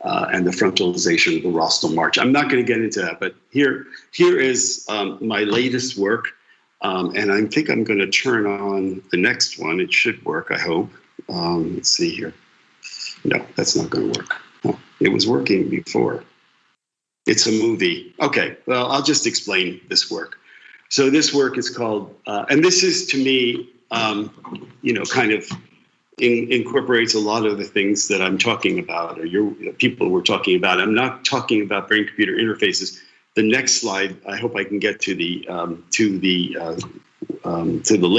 and the frontalization of the Rostal March. I'm not going to get into that, but here is my latest work, and I think I'm going to turn on the next one. It should work, I hope. Let's see here. No, that's not going to work. Oh, it was working before. It's a movie. Okay, well, I'll just explain this work. So this work is called, and this is to me, kind of incorporates a lot of the things that I'm talking about, or people were talking about. I'm not talking about brain-computer interfaces. The next slide, I hope I can get to the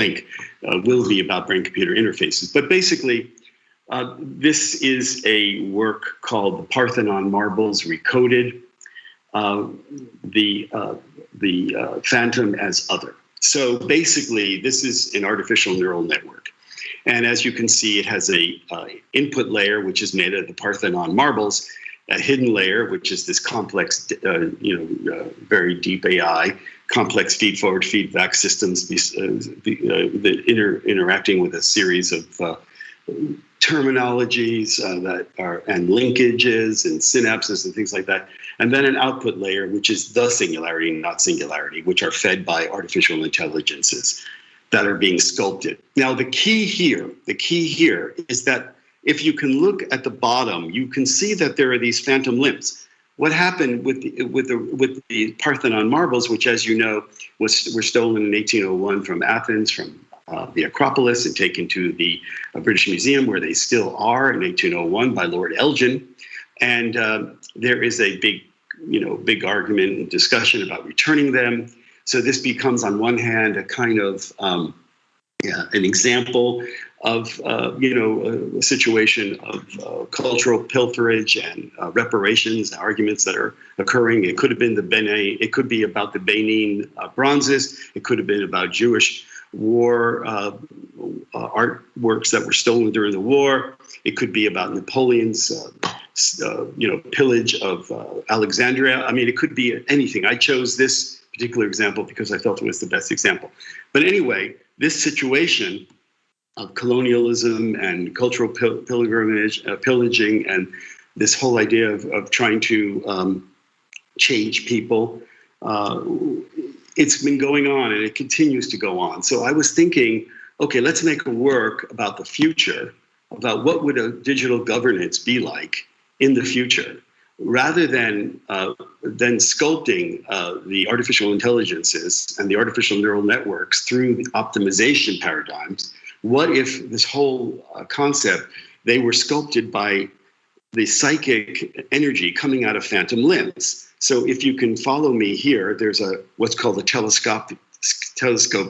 link, will be about brain-computer interfaces. But basically, this is a work called The Parthenon Marbles Recoded. The phantom as other. So basically, this is an artificial neural network. And as you can see, it has a input layer, which is made of the Parthenon marbles, a hidden layer, which is this complex, very deep AI, complex feed-forward feedback systems, interacting with a series of terminologies and linkages and synapses and things like that. And then an output layer, which is the singularity, not singularity, which are fed by artificial intelligences that are being sculpted. Now, the key here is that if you can look at the bottom, you can see that there are these phantom limbs. What happened with the Parthenon marbles, which, as you know, were stolen in 1801 from Athens, from the Acropolis, and taken to the British Museum, where they still are in 1801 by Lord Elgin. And there is a big argument and discussion about returning them. So this becomes, on one hand, a kind of an example of a situation of cultural pilferage and reparations, arguments that are occurring. It could have been it could be about the Benin bronzes. It could have been about Jewish war artworks that were stolen during the war. It could be about Napoleon's pillage of Alexandria. I mean, it could be anything. I chose this particular example because I felt it was the best example. But anyway, this situation of colonialism and cultural pillaging, and this whole idea of trying to change people, it's been going on and it continues to go on. So I was thinking, okay, let's make a work about the future, about what would a digital governance be like in the future, rather than sculpting the artificial intelligences and the artificial neural networks through the optimization paradigms. What if this whole concept, they were sculpted by the psychic energy coming out of phantom limbs? So if you can follow me here, there's what's called a telescoped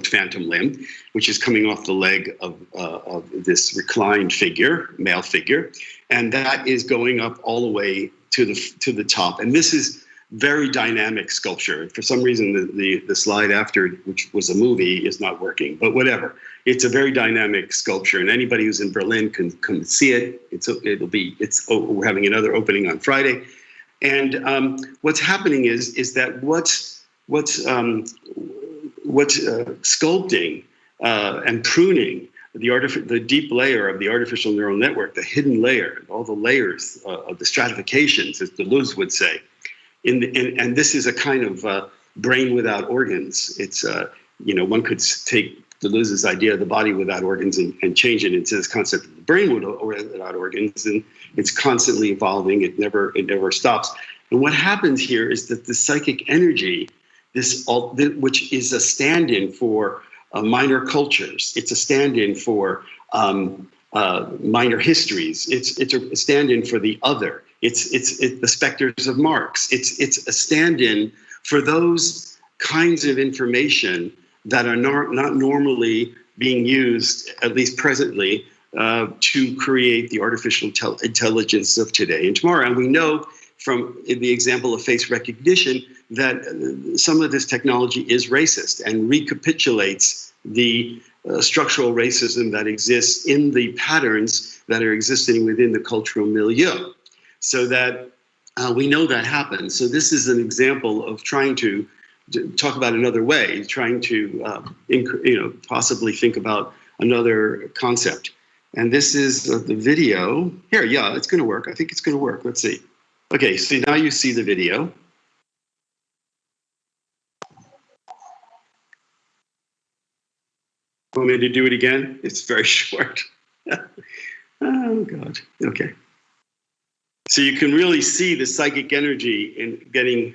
phantom limb, which is coming off the leg of this reclined figure, male figure, and that is going up all the way to the top. And this is very dynamic sculpture. For some reason, the slide after, which was a movie, is not working, but whatever. It's a very dynamic sculpture, and anybody who's in Berlin can come see it. We're having another opening on Friday. And what's happening is that what's sculpting and pruning the deep layer of the artificial neural network, the hidden layer, all the layers of the stratifications, as Deleuze would say. And this is a kind of brain without organs. It's one could take Deleuze's idea of the body without organs and change it into this concept of the brain without organs, and it's constantly evolving. It never stops. And what happens here is that the psychic energy, which is a stand-in for minor cultures, it's a stand-in for minor histories. It's a stand-in for the other. It's the specters of Marx. It's a stand-in for those kinds of information that are not normally being used, at least presently, to create the artificial intelligence of today and tomorrow. And we know from the example of face recognition that some of this technology is racist and recapitulates the structural racism that exists in the patterns that are existing within the cultural milieu. So that we know that happens. So this is an example of trying to talk about another way, trying to possibly think about another concept. And this is the video. Here, yeah, it's going to work. I think it's going to work. Let's see. Okay, so now you see the video. Want me to do it again? It's very short. Oh, God. Okay. So you can really see the psychic energy in getting,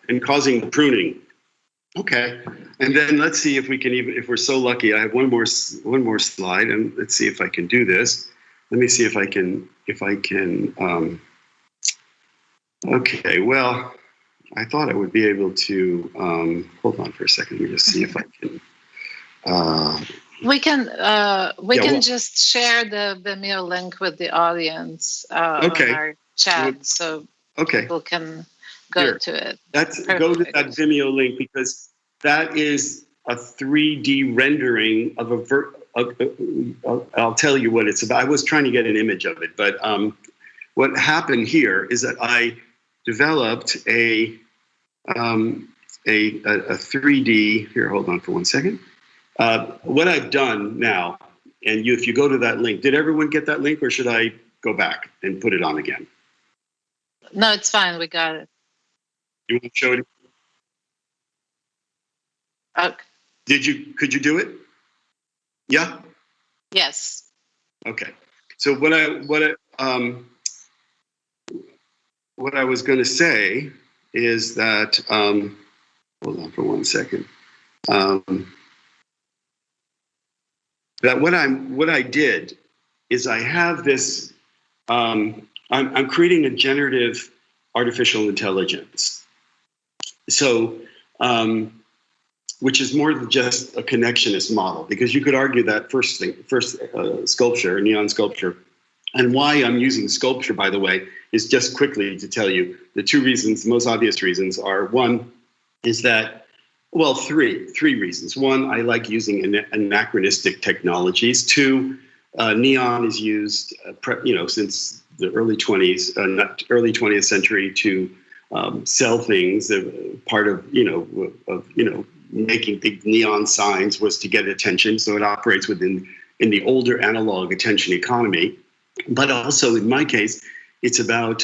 and causing the pruning. Okay. And then let's see if we can if we're so lucky, I have one more slide, and let's see if I can do this. Let me see if I can, okay, well, I thought I would be able to, hold on for a second. Let me just see if I can. We can just share the Vimeo link with the audience on our chat, so people can go to it. Go to that Vimeo link, because that is a 3D rendering of I'll tell you what it's about. I was trying to get an image of it, but what happened here is that I developed a 3D. Here, hold on for one second. What I've done now, and if you go to that link, did everyone get that link, or should I go back and put it on again? No, it's fine. We got it. You want to show it? Okay. Could you do it? Yeah? Yes. Okay. So what I was going to say is that, hold on for one second. That what I did is I have this, I'm creating a generative artificial intelligence. So, which is more than just a connectionist model, because you could argue that first sculpture, neon sculpture, and why I'm using sculpture, by the way, is just quickly to tell you the two reasons, the most obvious reasons are, one is that, well, three reasons. One, I like using anachronistic technologies. Two, neon is used, since the early 20th century to sell things. Part of making big neon signs was to get attention. So it operates in the older analog attention economy. But also, in my case, it's about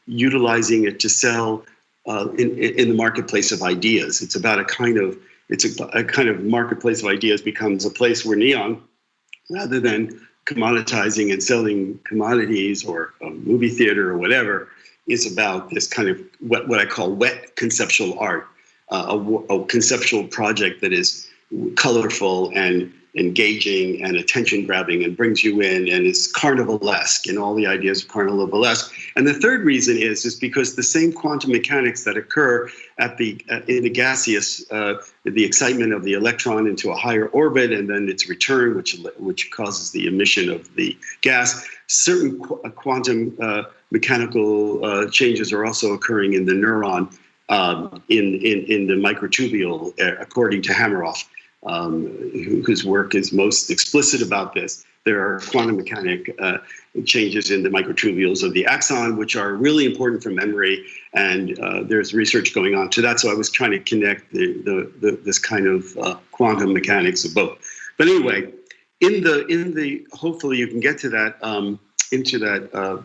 utilizing it to sell in the marketplace of ideas. It's about a kind of marketplace of ideas becomes a place where neon, rather than commoditizing and selling commodities or a movie theater or whatever, is about this kind of what I call wet conceptual art, a conceptual project that is colorful and engaging and attention grabbing and brings you in and is carnivalesque and all the ideas of carnivalesque. And the third reason is because the same quantum mechanics that occur in the gaseous, the excitement of the electron into a higher orbit and then its return, which causes the emission of the gas, certain quantum mechanical changes are also occurring in the neuron in the microtubule, according to Hameroff, whose work is most explicit about this. There are quantum mechanic changes in the microtubules of the axon, which are really important for memory, and there's research going on to that. So I was trying to connect this kind of quantum mechanics of both. But anyway, in the hopefully you can get to that into that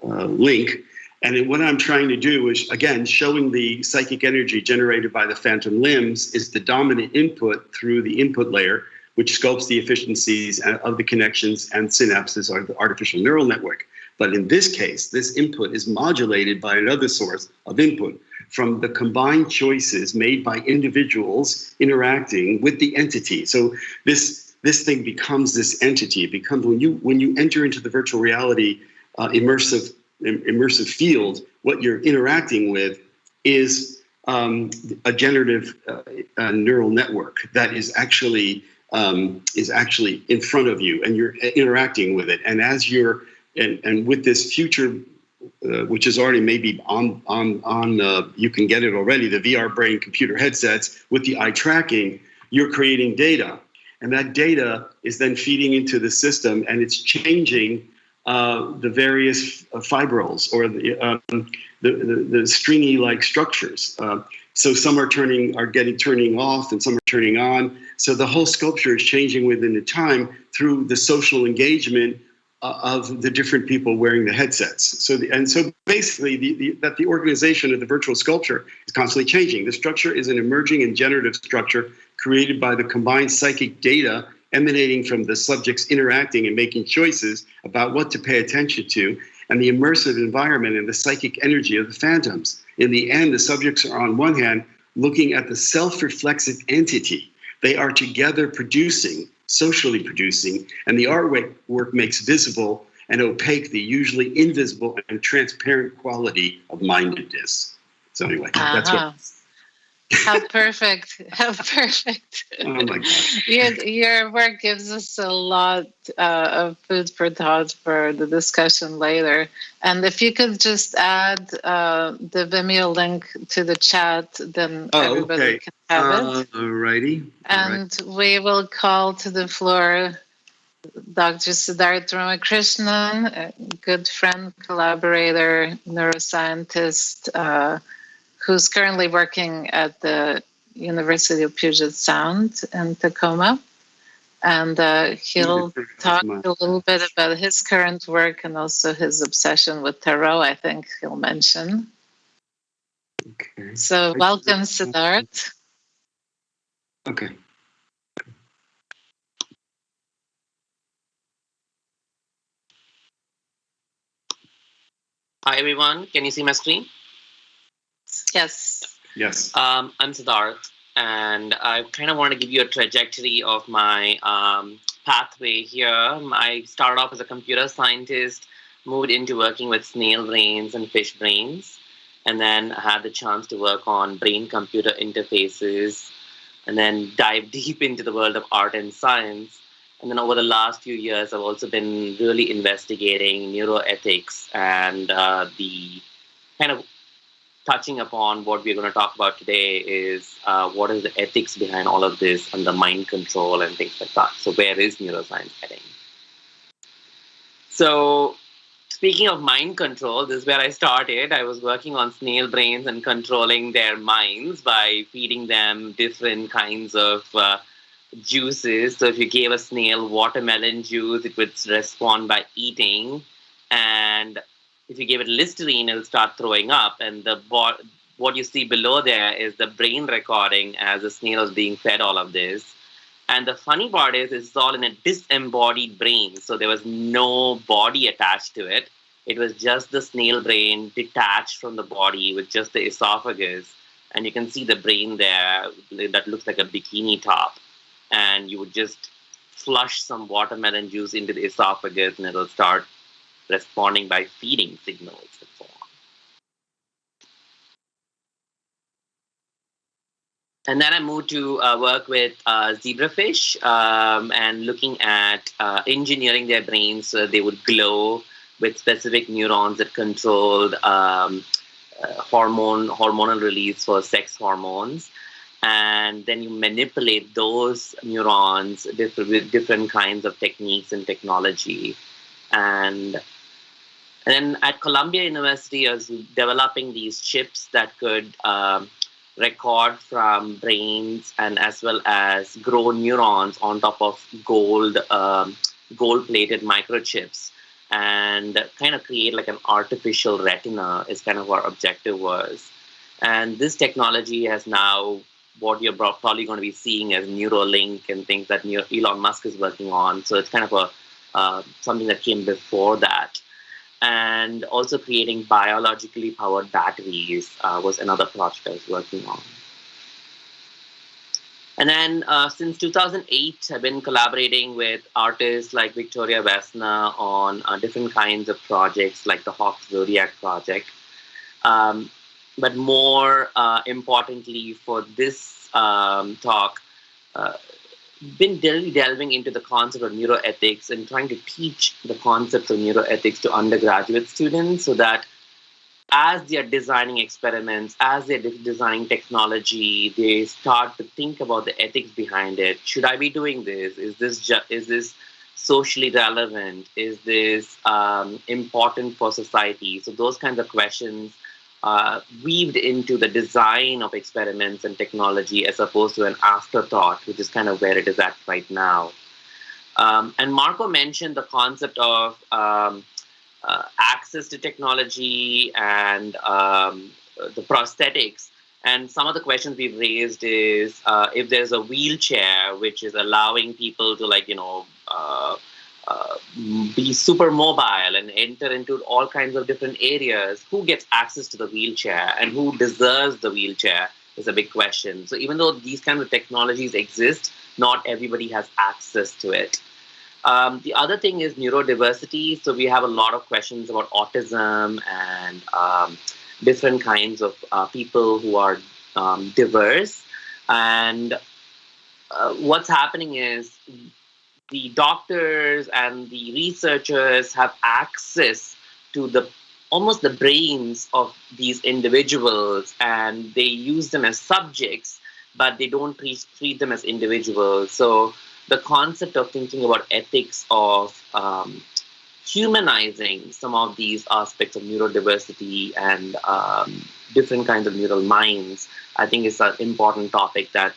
link. And what I'm trying to do is, again, showing the psychic energy generated by the phantom limbs is the dominant input through the input layer, which sculpts the efficiencies of the connections and synapses or the artificial neural network. But in this case, this input is modulated by another source of input from the combined choices made by individuals interacting with the entity. So this thing becomes this entity. It becomes when you enter into the virtual reality immersive field, what you're interacting with is a generative neural network that is actually in front of you, and you're interacting with it. And as you're and with this future, which is already maybe on you can get it already, the VR brain computer headsets with the eye tracking, you're creating data, and that data is then feeding into the system, and it's changing the various fibrils or the stringy-like structures. So some are turning off, and some are turning on. So the whole sculpture is changing within the time through the social engagement of the different people wearing the headsets. So basically, the organization of the virtual sculpture is constantly changing. The structure is an emerging and generative structure created by the combined psychic data emanating from the subjects interacting and making choices about what to pay attention to, and the immersive environment and the psychic energy of the phantoms. In the end, the subjects are on one hand looking at the self-reflexive entity. They are together socially producing, and the artwork makes visible and opaque the usually invisible and transparent quality of mindedness. So anyway, that's what... How perfect. How perfect. Oh my gosh. Your work gives us a lot of food for thought for the discussion later. And if you could just add the Vimeo link to the chat, then everybody can have it. Alrighty. And we will call to the floor Dr. Siddharth Ramakrishnan, a good friend, collaborator, neuroscientist, who's currently working at the University of Puget Sound in Tacoma. And he'll talk a little bit about his current work and also his obsession with tarot, I think he'll mention. Okay. So welcome, Siddharth. Okay. Hi, everyone. Can you see my screen? Yes. Yes. I'm Siddharth, and I kind of want to give you a trajectory of my pathway here. I started off as a computer scientist, moved into working with snail brains and fish brains, and then I had the chance to work on brain-computer interfaces, and then dive deep into the world of art and science. And then over the last few years, I've also been really investigating neuroethics and the kind of touching upon what we're going to talk about today is what is the ethics behind all of this and the mind control and things like that. So where is neuroscience heading? So speaking of mind control, this is where I started. I was working on snail brains and controlling their minds by feeding them different kinds of juices. So if you gave a snail watermelon juice, it would respond by eating, and if you give it Listerine, it'll start throwing up. And what you see below there is the brain recording as the snail is being fed all of this. And the funny part is it's all in a disembodied brain. So there was no body attached to it. It was just the snail brain detached from the body with just the esophagus. And you can see the brain there that looks like a bikini top. And you would just flush some watermelon juice into the esophagus and it'll start responding by feeding signals and so on. And then I moved to work with zebrafish and looking at engineering their brains so that they would glow with specific neurons that controlled hormonal release for sex hormones. And then you manipulate those neurons with different kinds of techniques and technology. And then at Columbia University, I was developing these chips that could record from brains and as well as grow neurons on top of gold-plated microchips, and kind of create like an artificial retina is kind of what our objective was. And this technology has now what you're probably going to be seeing as Neuralink and things that Elon Musk is working on. So it's kind of something that came before that. And also creating biologically powered batteries was another project I was working on. And then since 2008, I've been collaborating with artists like Victoria Vesna on different kinds of projects like the Hawk Zodiac project. But more importantly for this talk, been delving into the concept of neuroethics and trying to teach the concepts of neuroethics to undergraduate students so that as they are designing experiments, as they're designing technology, they start to think about the ethics behind it. Should I be doing this? Is this socially relevant? Is this important for society? So those kinds of questions weaved into the design of experiments and technology as opposed to an afterthought, which is kind of where it is at right now. And Marco mentioned the concept of access to technology and the prosthetics. And some of the questions we've raised is if there's a wheelchair which is allowing people to be super mobile and enter into all kinds of different areas, who gets access to the wheelchair and who deserves the wheelchair is a big question. So even though these kinds of technologies exist, not everybody has access to it. The other thing is neurodiversity. So we have a lot of questions about autism and different kinds of people who are diverse. And what's happening is the doctors and the researchers have access to almost the brains of these individuals, and they use them as subjects, but they don't treat them as individuals. So the concept of thinking about ethics of humanizing some of these aspects of neurodiversity and different kinds of neural minds, I think is an important topic that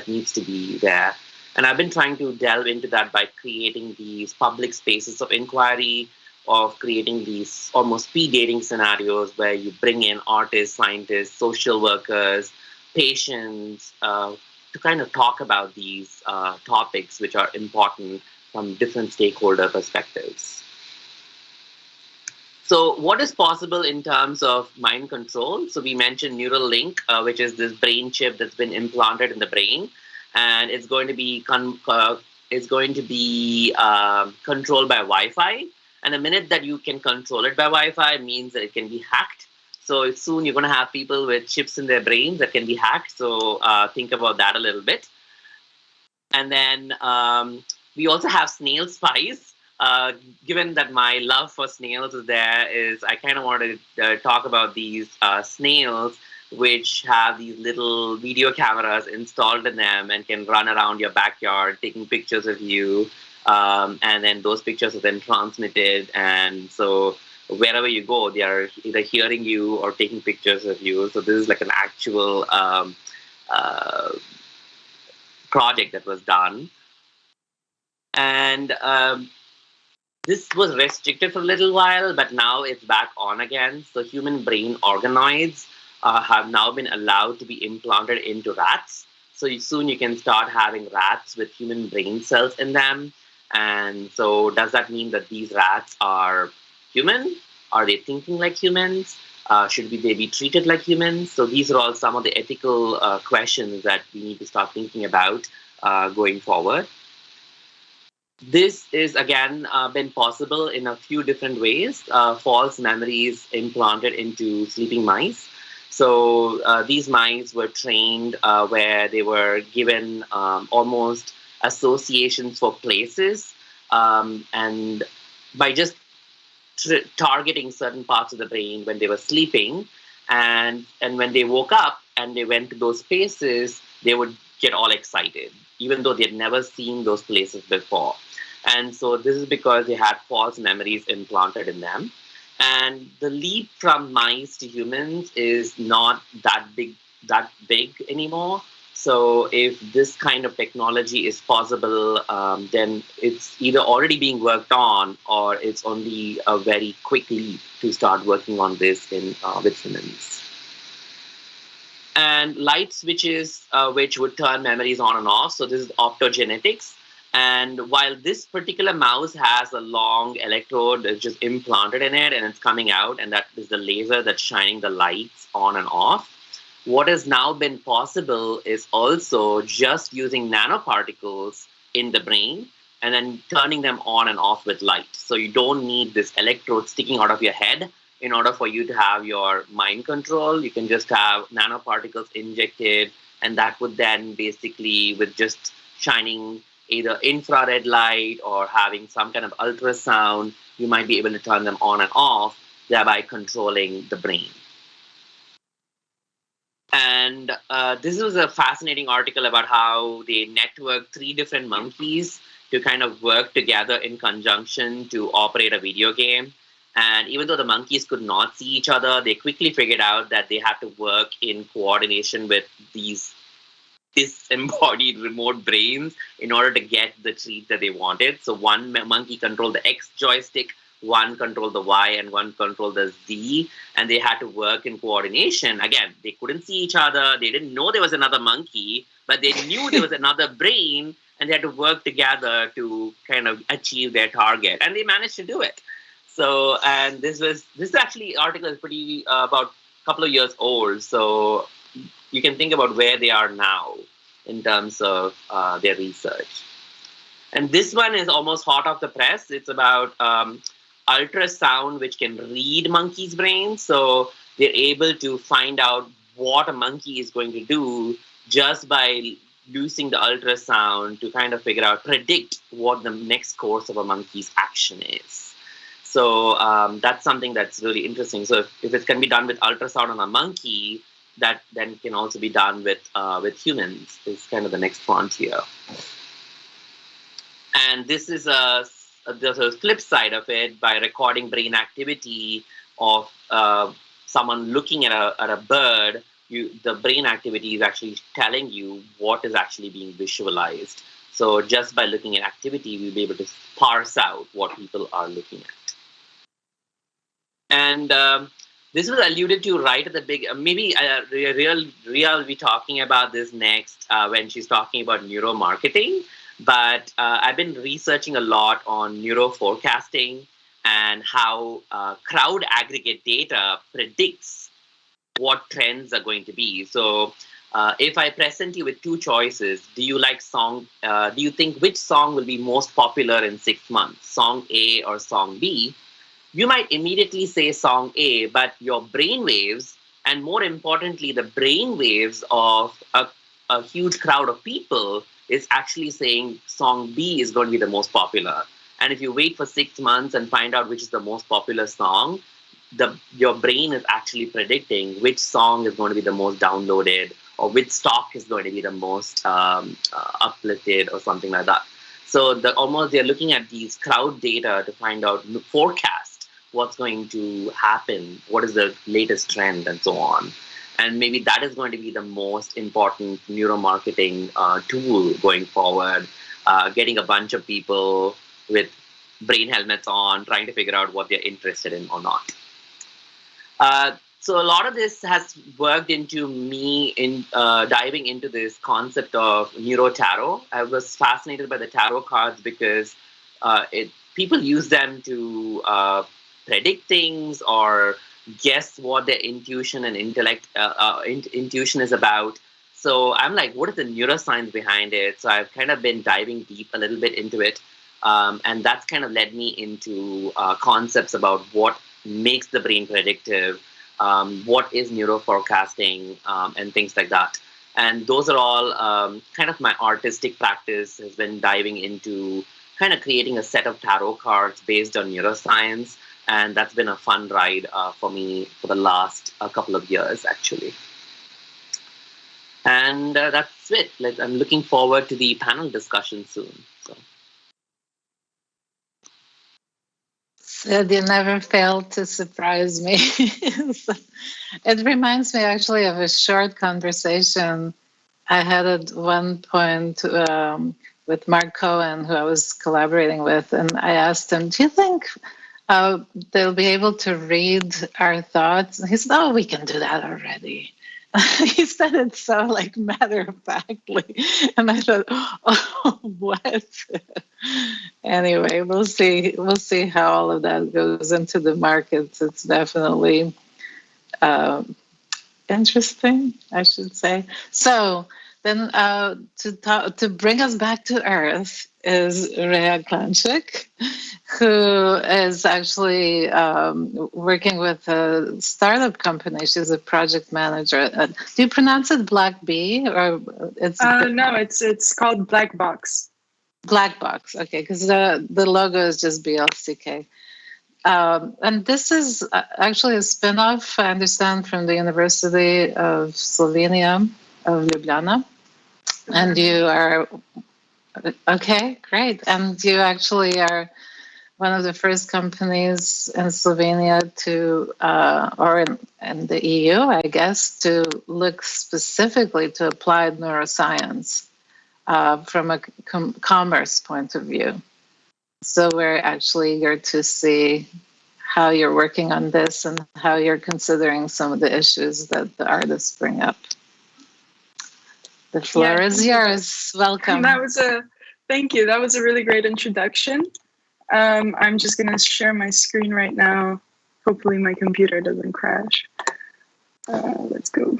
needs to be there. And I've been trying to delve into that by creating these public spaces of inquiry, of creating these almost speed dating scenarios where you bring in artists, scientists, social workers, patients, to kind of talk about these topics which are important from different stakeholder perspectives. So what is possible in terms of mind control? So we mentioned Neuralink, which is this brain chip that's been implanted in the brain. And it's going to be controlled by Wi-Fi. And the minute that you can control it by Wi-Fi means that it can be hacked. So soon you're going to have people with chips in their brains that can be hacked. So think about that a little bit. And then we also have snail spies. Given that my love for snails is there, I kind of wanted to talk about these snails which have these little video cameras installed in them and can run around your backyard taking pictures of you. And then those pictures are then transmitted. And so wherever you go, they are either hearing you or taking pictures of you. So this is like an actual project that was done. And this was restricted for a little while, but now it's back on again. So human brain organoids have now been allowed to be implanted into rats. So soon you can start having rats with human brain cells in them. And so does that mean that these rats are human? Are they thinking like humans? Should they be treated like humans? So these are all some of the ethical questions that we need to start thinking about going forward. This is again been possible in a few different ways. False memories implanted into sleeping mice. So these mice were trained where they were given almost associations for places, and by just targeting certain parts of the brain when they were sleeping, and when they woke up and they went to those spaces, they would get all excited, even though they had never seen those places before. And so this is because they had false memories implanted in them. And the leap from mice to humans is not that big anymore. So if this kind of technology is possible, then it's either already being worked on, or it's only a very quick leap to start working on this with humans. And light switches, which would turn memories on and off. So this is optogenetics. And while this particular mouse has a long electrode that's just implanted in it and it's coming out, and that is the laser that's shining the lights on and off, what has now been possible is also just using nanoparticles in the brain and then turning them on and off with light. So you don't need this electrode sticking out of your head in order for you to have your mind control. You can just have nanoparticles injected, and that would then basically, with just shining either infrared light or having some kind of ultrasound, you might be able to turn them on and off, thereby controlling the brain. And this was a fascinating article about how they networked 3 different monkeys to kind of work together in conjunction to operate a video game. And even though the monkeys could not see each other, they quickly figured out that they had to work in coordination with these disembodied remote brains in order to get the treat that they wanted. So one monkey controlled the X joystick, one controlled the Y, and one controlled the Z, and they had to work in coordination. Again, they couldn't see each other, they didn't know there was another monkey, but they knew there was another brain, and they had to work together to kind of achieve their target, and they managed to do it. So, and this actually article is pretty about a couple of years old, so you can think about where they are now in terms of their research. And this one is almost hot off the press. It's about ultrasound, which can read monkeys' brains. So they're able to find out what a monkey is going to do just by using the ultrasound to kind of predict what the next course of a monkey's action is. So that's something that's really interesting. So if it can be done with ultrasound on a monkey, that then can also be done with humans. Is kind of the next frontier. And this is the flip side of it. By recording brain activity of someone looking at a bird, the brain activity is actually telling you what is actually being visualized. So just by looking at activity, we'll be able to parse out what people are looking at. And this was alluded to right at the big. Maybe Rhea will be talking about this next when she's talking about neuromarketing. But I've been researching a lot on neuroforecasting and how crowd aggregate data predicts what trends are going to be. So if I present you with 2 choices, do you think which song will be most popular in 6 months, song A or song B? You might immediately say song A, but your brain waves, and more importantly, the brain waves of a huge crowd of people is actually saying song B is going to be the most popular. And if you wait for 6 months and find out which is the most popular song, your brain is actually predicting which song is going to be the most downloaded, or which stock is going to be the most uplifted, or something like that. So they're looking at these crowd data to find out, forecast what's going to happen, what is the latest trend, and so on. And maybe that is going to be the most important neuromarketing tool going forward, getting a bunch of people with brain helmets on, trying to figure out what they're interested in or not. So a lot of this has worked into me in diving into this concept of neurotarot. I was fascinated by the tarot cards because people use them to predict things or guess what their intuition and intuition is about. So I'm like, what is the neuroscience behind it? So I've kind of been diving deep a little bit into it. And that's kind of led me into concepts about what makes the brain predictive, what is neuroforecasting, and things like that. And those are all kind of my artistic practice has been diving into kind of creating a set of tarot cards based on neuroscience. And that's been a fun ride for me for the last couple of years, actually. And that's it. I'm looking forward to the panel discussion soon. Sid, you never fail to surprise me. It reminds me actually of a short conversation I had at one point with Mark Cohen, who I was collaborating with, and I asked him, do you think they'll be able to read our thoughts? And he said, oh, we can do that already. He said it so like matter-of-factly, and I thought, oh, what? Anyway, we'll see how all of that goes into the markets. It's definitely interesting, I should say. So then to bring us back to Earth is Rhea Klanczyk, who is actually working with a startup company. She's a project manager. Do you pronounce it Black Bee, or it's? No, it's called Black Box. Black Box, okay, because the logo is just BLCK. And this is actually a spin-off, I understand, from the University of Slovenia of Ljubljana. And you are, okay, great. And you actually are one of the first companies in Slovenia to, or in the EU, I guess, to look specifically to applied neuroscience from a commerce point of view. So we're actually eager to see how you're working on this and how you're considering some of the issues that the artists bring up. The floor is yours. Welcome. Thank you. That was a really great introduction. I'm just going to share my screen right now. Hopefully my computer doesn't crash. Let's go.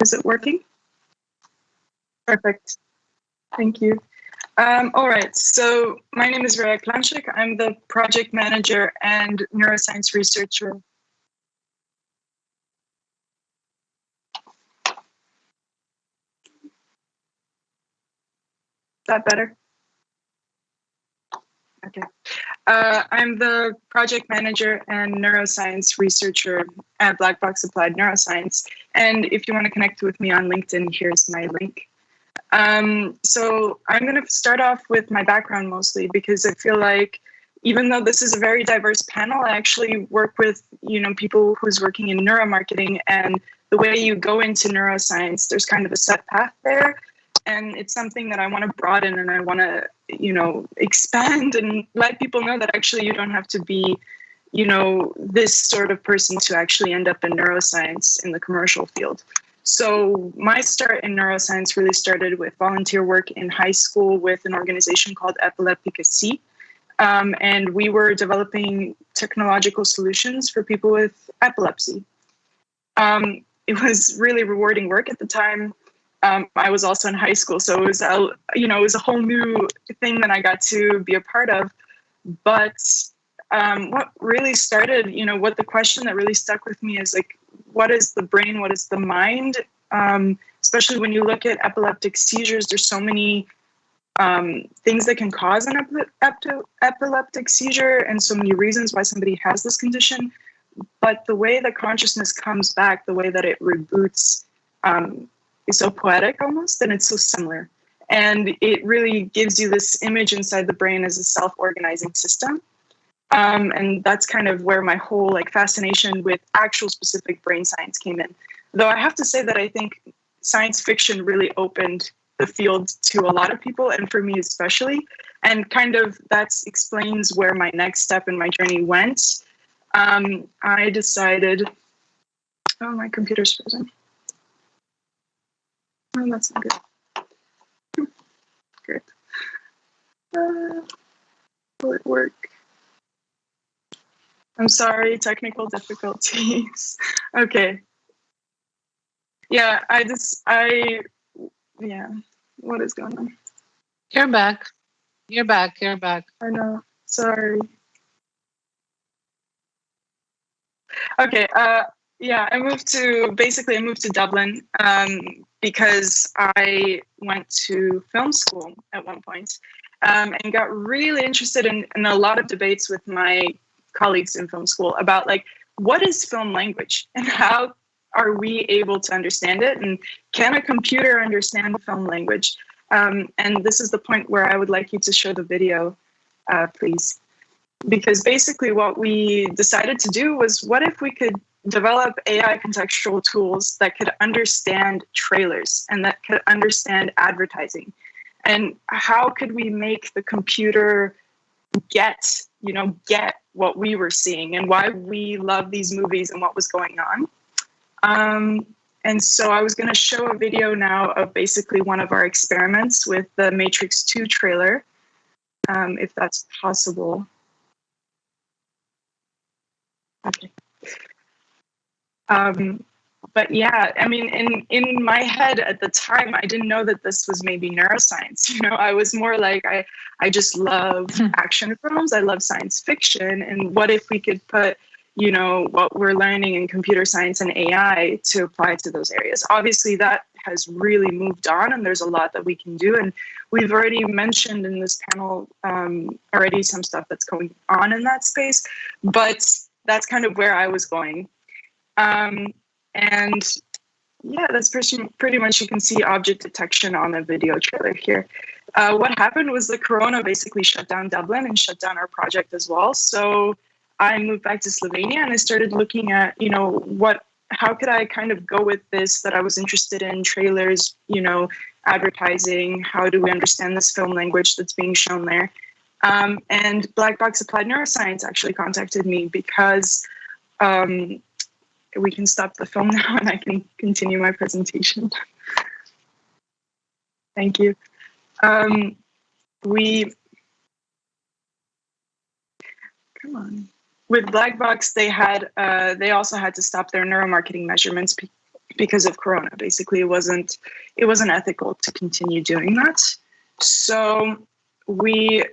Is it working? Perfect. Thank you. All right, so my name is Rhea Klanczyk. I'm the project manager and neuroscience researcher. Is that better? Okay. I'm the project manager and neuroscience researcher at Black Box Applied Neuroscience. And if you want to connect with me on LinkedIn, here's my link. So I'm going to start off with my background mostly, because I feel like even though this is a very diverse panel, I actually work with, people who's working in neuromarketing, and the way you go into neuroscience, there's kind of a set path there. And it's something that I want to broaden, and I want to, expand and let people know that actually you don't have to be, this sort of person to actually end up in neuroscience in the commercial field. So my start in neuroscience really started with volunteer work in high school with an organization called Epilepticacy. And we were developing technological solutions for people with epilepsy. It was really rewarding work at the time. I was also in high school, so it was, it was a whole new thing that I got to be a part of. But what really started, what the question that really stuck with me is like, what is the brain? What is the mind? Especially when you look at epileptic seizures, there's so many things that can cause an epileptic seizure, and so many reasons why somebody has this condition. But the way that consciousness comes back, the way that it reboots, is so poetic almost, and it's so similar. And it really gives you this image inside the brain as a self-organizing system. And that's kind of where my whole fascination with actual specific brain science came in. Though I have to say that I think science fiction really opened the field to a lot of people, and for me especially. And kind of that explains where my next step in my journey went. I decided, oh, my computer's frozen. Oh, that's not good. Great. Will it work? I'm sorry, technical difficulties. Okay. Yeah, yeah, what is going on? You're back. You're back. You're back. I know, sorry. Okay, yeah, I moved to Dublin because I went to film school at one point and got really interested in a lot of debates with my colleagues in film school about like, what is film language and how are we able to understand it? And can a computer understand film language? And this is the point where I would like you to show the video, please. Because basically what we decided to do was, what if we could develop AI contextual tools that could understand trailers and that could understand advertising? And how could we make the computer get what we were seeing and why we love these movies and what was going on? And so I was going to show a video now of basically one of our experiments with the Matrix 2 trailer, if that's possible. Okay. But yeah, I mean, in my head at the time, I didn't know that this was maybe neuroscience. You know, I was more like, I just love action films. I love science fiction. And what if we could put, you know, what we're learning in computer science and AI to apply to those areas? Obviously, that has really moved on, and there's a lot that we can do. And we've already mentioned in this panel already some stuff that's going on in that space. But that's kind of where I was going. And yeah, that's pretty much, you can see object detection on a video trailer here. What happened was the corona basically shut down Dublin and shut down our project as well. So I moved back to Slovenia and I started looking at, you know, how could I kind of go with this that I was interested in, trailers, you know, advertising, how do we understand this film language that's being shown there? And Black Box Applied Neuroscience actually contacted me because we can stop the film now and I can continue my presentation. Thank you. Come on. With Black Box, they also had to stop their neuromarketing measurements because of Corona. Basically, it wasn't ethical to continue doing that. So we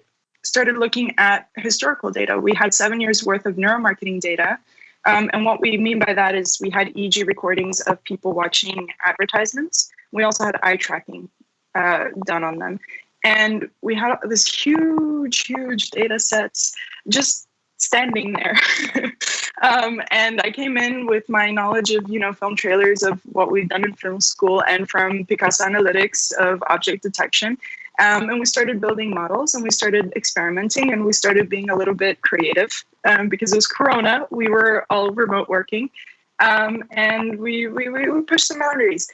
started looking at historical data. We had 7 years worth of neuromarketing data. And what we mean by that is we had EEG recordings of people watching advertisements. We also had eye tracking done on them. And we had this huge data sets just standing there. And I came in with my knowledge of, you know, film trailers, of what we've done in film school, and from Picasso Analytics of object detection. And we started building models and we started experimenting and we started being a little bit creative because it was Corona. We were all remote working and we pushed some boundaries.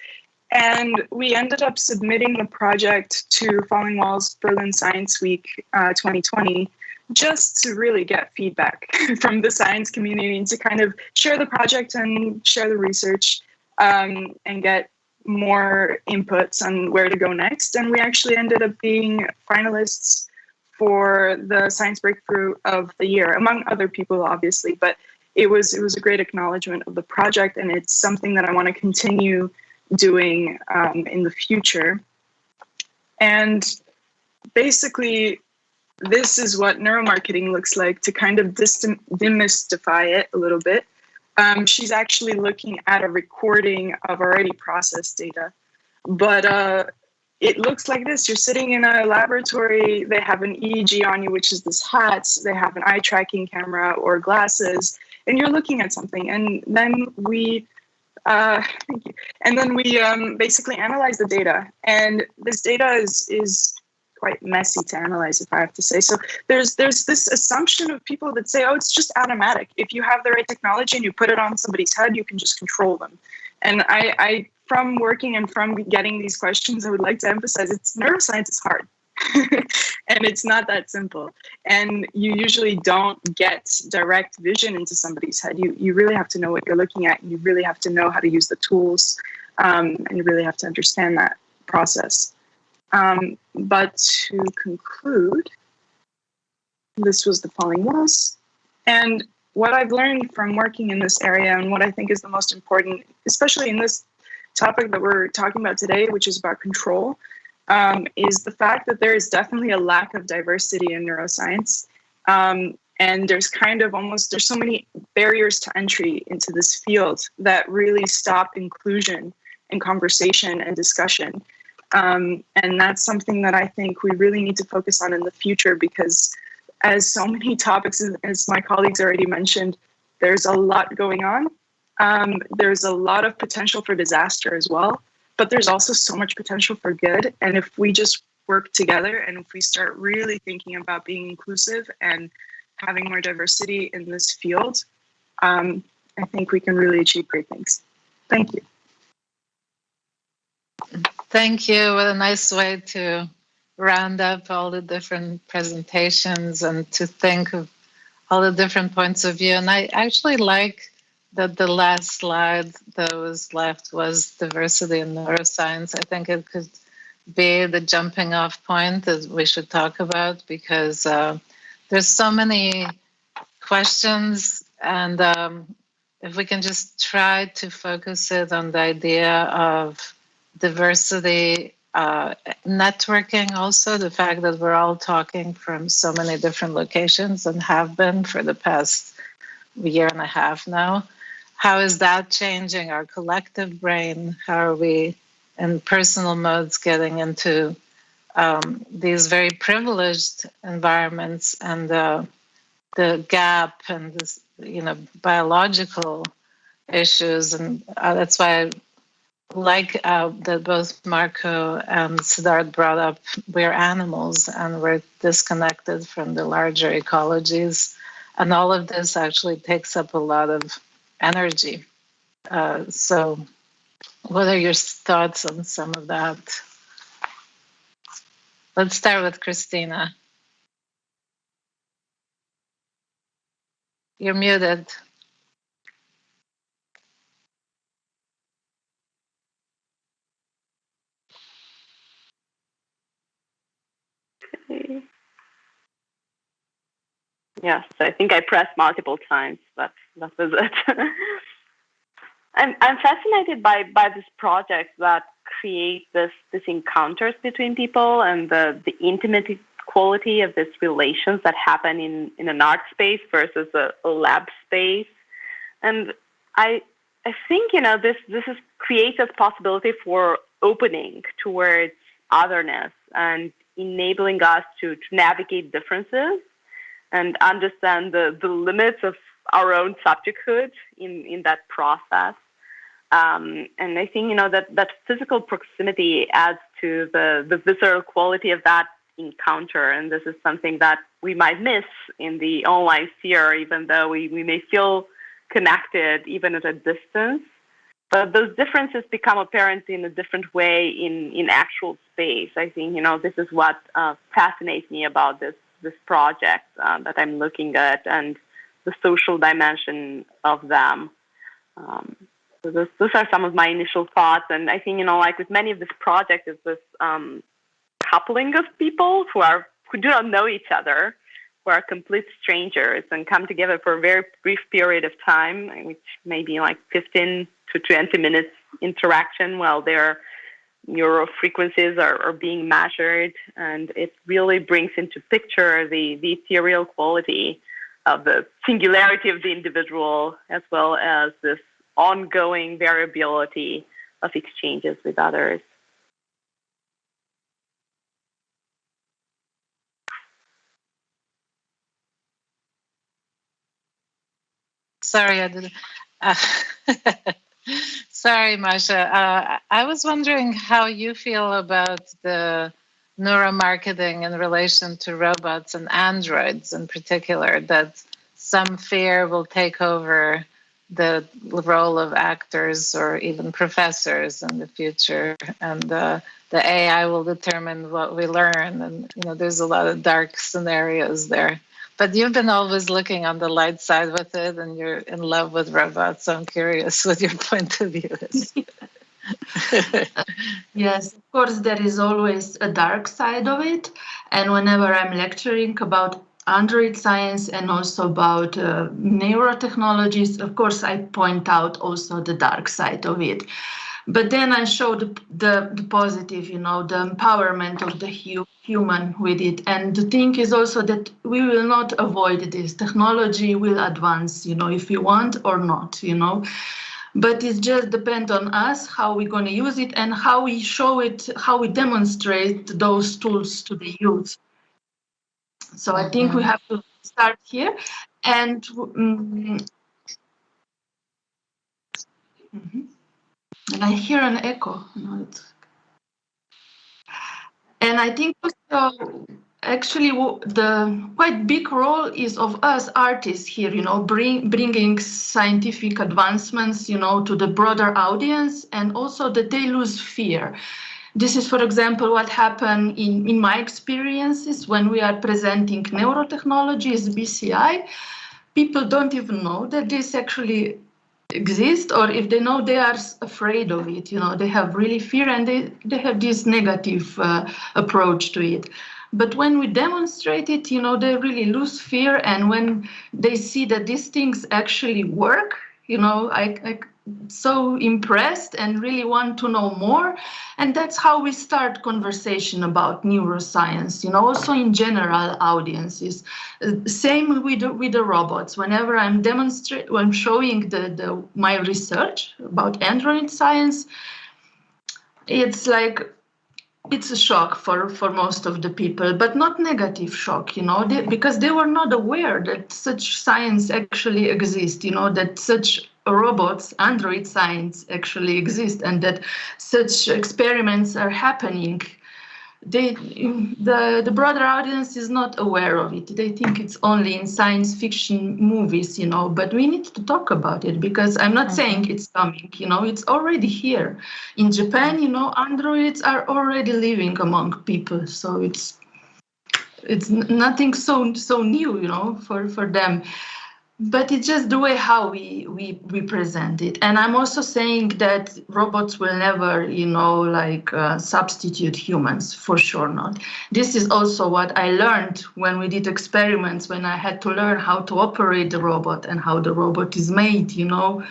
And we ended up submitting the project to Falling Walls Berlin Science Week 2020 just to really get feedback from the science community and to kind of share the project and share the research and get more inputs on where to go next. And we actually ended up being finalists for the Science Breakthrough of the Year, among other people, obviously, but it was a great acknowledgement of the project, and it's something that I want to continue doing in the future. And basically, this is what neuromarketing looks like, to kind of demystify it a little bit. She's actually looking at a recording of already processed data, but it looks like this. You're sitting in a laboratory, they have an EEG on you, which is this hat, they have an eye tracking camera or glasses, and you're looking at something. And then we, thank you. And then we basically analyze the data. And this data is quite messy to analyze, if I have to say. So there's this assumption of people that say, oh, it's just automatic. If you have the right technology and you put it on somebody's head, you can just control them. And I from working and from getting these questions, I would like to emphasize neuroscience is hard. And it's not that simple. And you usually don't get direct vision into somebody's head. You really have to know what you're looking at. You really have to know how to use the tools, and you really have to understand that process. But to conclude, this was the Falling Walls. And what I've learned from working in this area, and what I think is the most important, especially in this topic that we're talking about today, which is about control, is the fact that there is definitely a lack of diversity in neuroscience. And there's there's so many barriers to entry into this field that really stop inclusion and conversation and discussion. And that's something that I think we really need to focus on in the future, because as so many topics, as my colleagues already mentioned, there's a lot going on. There's a lot of potential for disaster as well, but there's also so much potential for good. And if we just work together and if we start really thinking about being inclusive and having more diversity in this field, I think we can really achieve great things. Thank you. Thank you. What a nice way to round up all the different presentations and to think of all the different points of view. And I actually like that the last slide that was left was diversity in neuroscience. I think it could be the jumping off point that we should talk about, because there's so many questions, and if we can just try to focus it on the idea of diversity, networking, also the fact that we're all talking from so many different locations and have been for the past year and a half now. How is that changing our collective brain? How are we in personal modes getting into these very privileged environments, and the gap and this, biological issues. And that's why I like that both Marco and Siddharth brought up we're animals and we're disconnected from the larger ecologies. And all of this actually takes up a lot of energy. So what are your thoughts on some of that? Let's start with Christina. You're muted. Okay. Yes, I think I pressed multiple times, but that was it. I'm fascinated by this project that create this encounters between people and the intimate quality of these relations that happen in an art space versus a lab space. And I think this is creates a possibility for opening towards otherness and enabling us to navigate differences and understand the limits of our own subjecthood in that process. And I think that physical proximity adds to the visceral quality of that encounter, and this is something that we might miss in the online sphere, even though we may feel connected even at a distance. But those differences become apparent in a different way in actual space. I think this is what fascinates me about this project that I'm looking at, and the social dimension of them. So those are some of my initial thoughts, and I think like with many of this project is this coupling of people who do not know each other, who are complete strangers and come together for a very brief period of time, which may be like 15 to 20 minutes interaction while their neurofrequencies are being measured, and it really brings into picture the ethereal quality of the singularity of the individual, as well as this ongoing variability of exchanges with others. Sorry, I didn't. Sorry, Masha. I was wondering how you feel about the neuromarketing in relation to robots and androids in particular, that some fear will take over the role of actors or even professors in the future, and the AI will determine what we learn. And there's a lot of dark scenarios there. But you've been always looking on the light side with it, and you're in love with robots. So I'm curious what your point of view is. Yes, of course, there is always a dark side of it. And whenever I'm lecturing about Android science and also about neurotechnologies, of course, I point out also the dark side of it. But then I showed the positive, you know, the empowerment of the human with it. And the thing is also that we will not avoid this. Technology will advance, you know, if we want or not, you know. But it just depends on us, how we're going to use it and how we show it, how we demonstrate those tools to the youth. So I think we have to start here. And and I hear an echo. No, and I think also, actually, the quite big role is of us artists here, you know, bringing scientific advancements, you know, to the broader audience, and also that they lose fear. This is, for example, what happened in my experiences when we are presenting neurotechnologies, BCI. People don't even know that this actually exist, or if they know, they are afraid of it, you know, they have really fear, and they have this negative approach to it. But when we demonstrate it, you know, they really lose fear, and when they see that these things actually work, you know, I so impressed and really want to know more. And that's how we start conversation about neuroscience, you know, also in general audiences. Same with the robots. Whenever I'm when showing my research about android science, it's like, it's a shock for most of the people, but not negative shock, you know, because they were not aware that such science actually exists, you know, that such robots, android science actually exist, and that such experiments are happening. The broader audience is not aware of it. They think it's only in science fiction movies, you know, but we need to talk about it, because I'm not saying it's coming, you know, it's already here. In Japan, you know, androids are already living among people, so it's nothing so new, you know, for them. But it's just the way how we present it. And I'm also saying that robots will never, you know, like substitute humans, for sure not. This is also what I learned when we did experiments, when I had to learn how to operate the robot and how the robot is made, you know.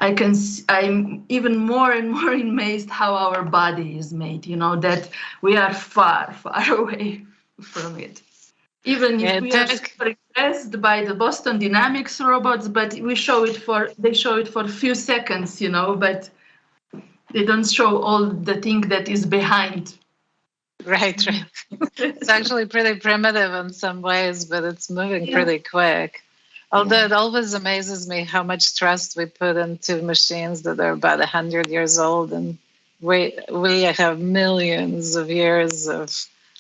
I'm even more and more amazed how our body is made, you know, that we are far, far away from it. Even if we are super impressed by the Boston Dynamics robots, but they show it for a few seconds, you know, but they don't show all the thing that is behind. Right. It's actually pretty primitive in some ways, but it's moving pretty quick. Although it always amazes me how much trust we put into machines that are about 100 years old, and we have millions of years of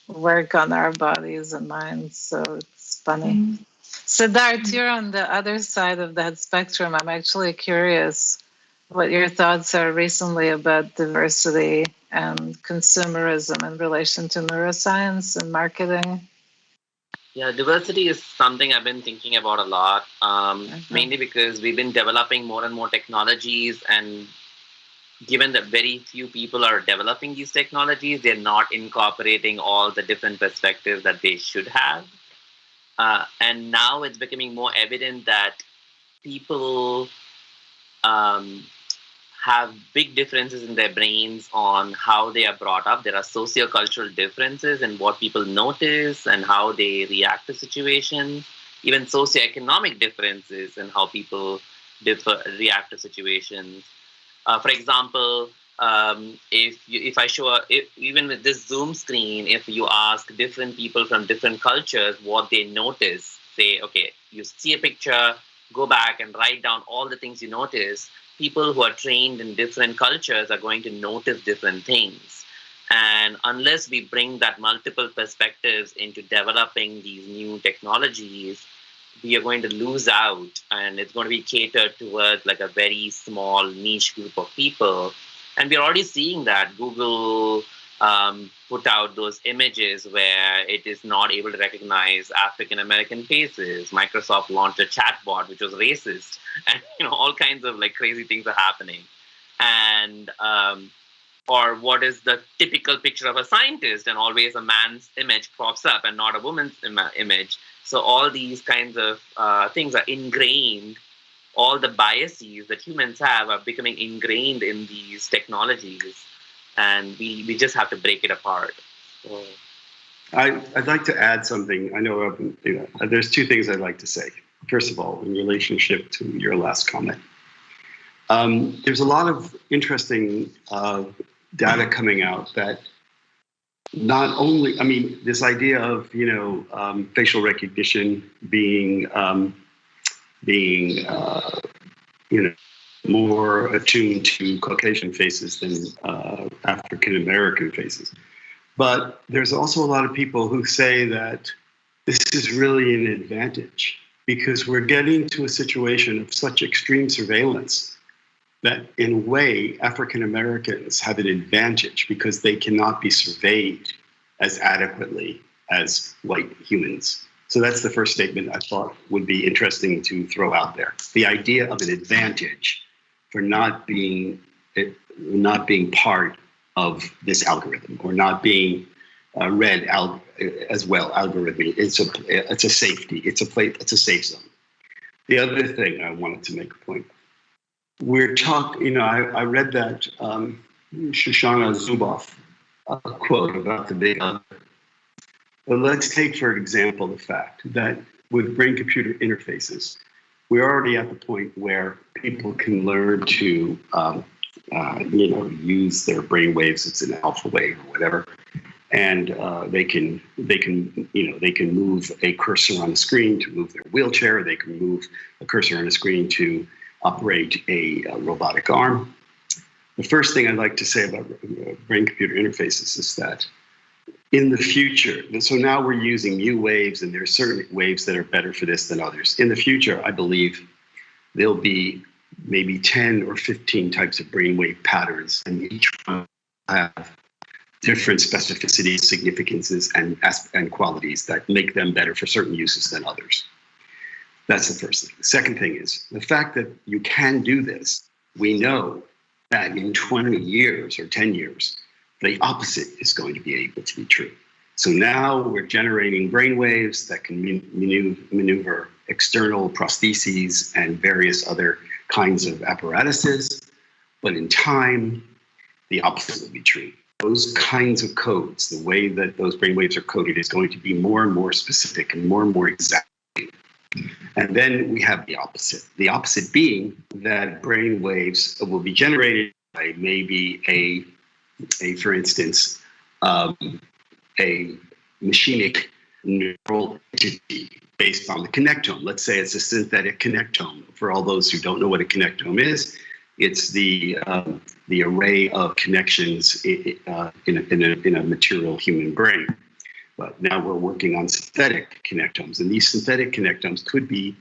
work on our bodies and minds, so it's funny. Siddharth, you're on the other side of that spectrum. I'm actually curious what your thoughts are recently about diversity and consumerism in relation to neuroscience and marketing. Yeah, diversity is something I've been thinking about a lot, mainly because we've been developing more and more technologies, and given that very few people are developing these technologies, they're not incorporating all the different perspectives that they should have. And now it's becoming more evident that people have big differences in their brains on how they are brought up. There are sociocultural differences in what people notice and how they react to situations, even socioeconomic differences in how people react to situations. For example, if I show, even with this Zoom screen, if you ask different people from different cultures what they notice, say, okay, you see a picture, go back and write down all the things you notice. People who are trained in different cultures are going to notice different things. And unless we bring that multiple perspectives into developing these new technologies, we are going to lose out, and it's going to be catered towards like a very small niche group of people. And we're already seeing that. Google put out those images where it is not able to recognize African-American faces. Microsoft launched a chatbot which was racist, and all kinds of like crazy things are happening. And or what is the typical picture of a scientist, and always a man's image pops up and not a woman's image. So all these kinds of things are ingrained all the biases that humans have are becoming ingrained in these technologies, and we just have to break it apart. So. I'd like to add something. I know, there's two things I'd like to say. First of all, in relationship to your last comment, there's a lot of interesting data coming out that not only, I mean, this idea of facial recognition being more attuned to Caucasian faces than African American faces. But there's also a lot of people who say that this is really an advantage because we're getting to a situation of such extreme surveillance that in a way, African Americans have an advantage because they cannot be surveyed as adequately as white humans. So that's the first statement I thought would be interesting to throw out there. The idea of an advantage for not being part of this algorithm or not being read as well algorithmically. It's a safety. It's a safe zone. The other thing I wanted to make a point. We're talking. I read that Shoshana Zuboff quote about the big. But let's take, for example, the fact that with brain-computer interfaces, we're already at the point where people can learn to, use their brain waves. It's an alpha wave or whatever, and they can move a cursor on a screen to move their wheelchair. They can move a cursor on a screen to operate a robotic arm. The first thing I'd like to say about brain-computer interfaces is that in the future, so now we're using new waves, and there are certain waves that are better for this than others. In the future, I believe there'll be maybe 10 or 15 types of brainwave patterns, and each one have different specificities, significances, and qualities that make them better for certain uses than others. That's the first thing. The second thing is the fact that you can do this. We know that in 20 years or 10 years, the opposite is going to be able to be true. So now we're generating brainwaves that can maneuver external prostheses and various other kinds of apparatuses. But in time, the opposite will be true. Those kinds of codes, the way that those brainwaves are coded is going to be more and more specific and more exact. And then we have the opposite. The opposite being that brainwaves will be generated by maybe for instance, a machinic neural entity based on the connectome. Let's say it's a synthetic connectome. For all those who don't know what a connectome is, it's the array of connections in a material human brain. But now we're working on synthetic connectomes, and these synthetic connectomes could be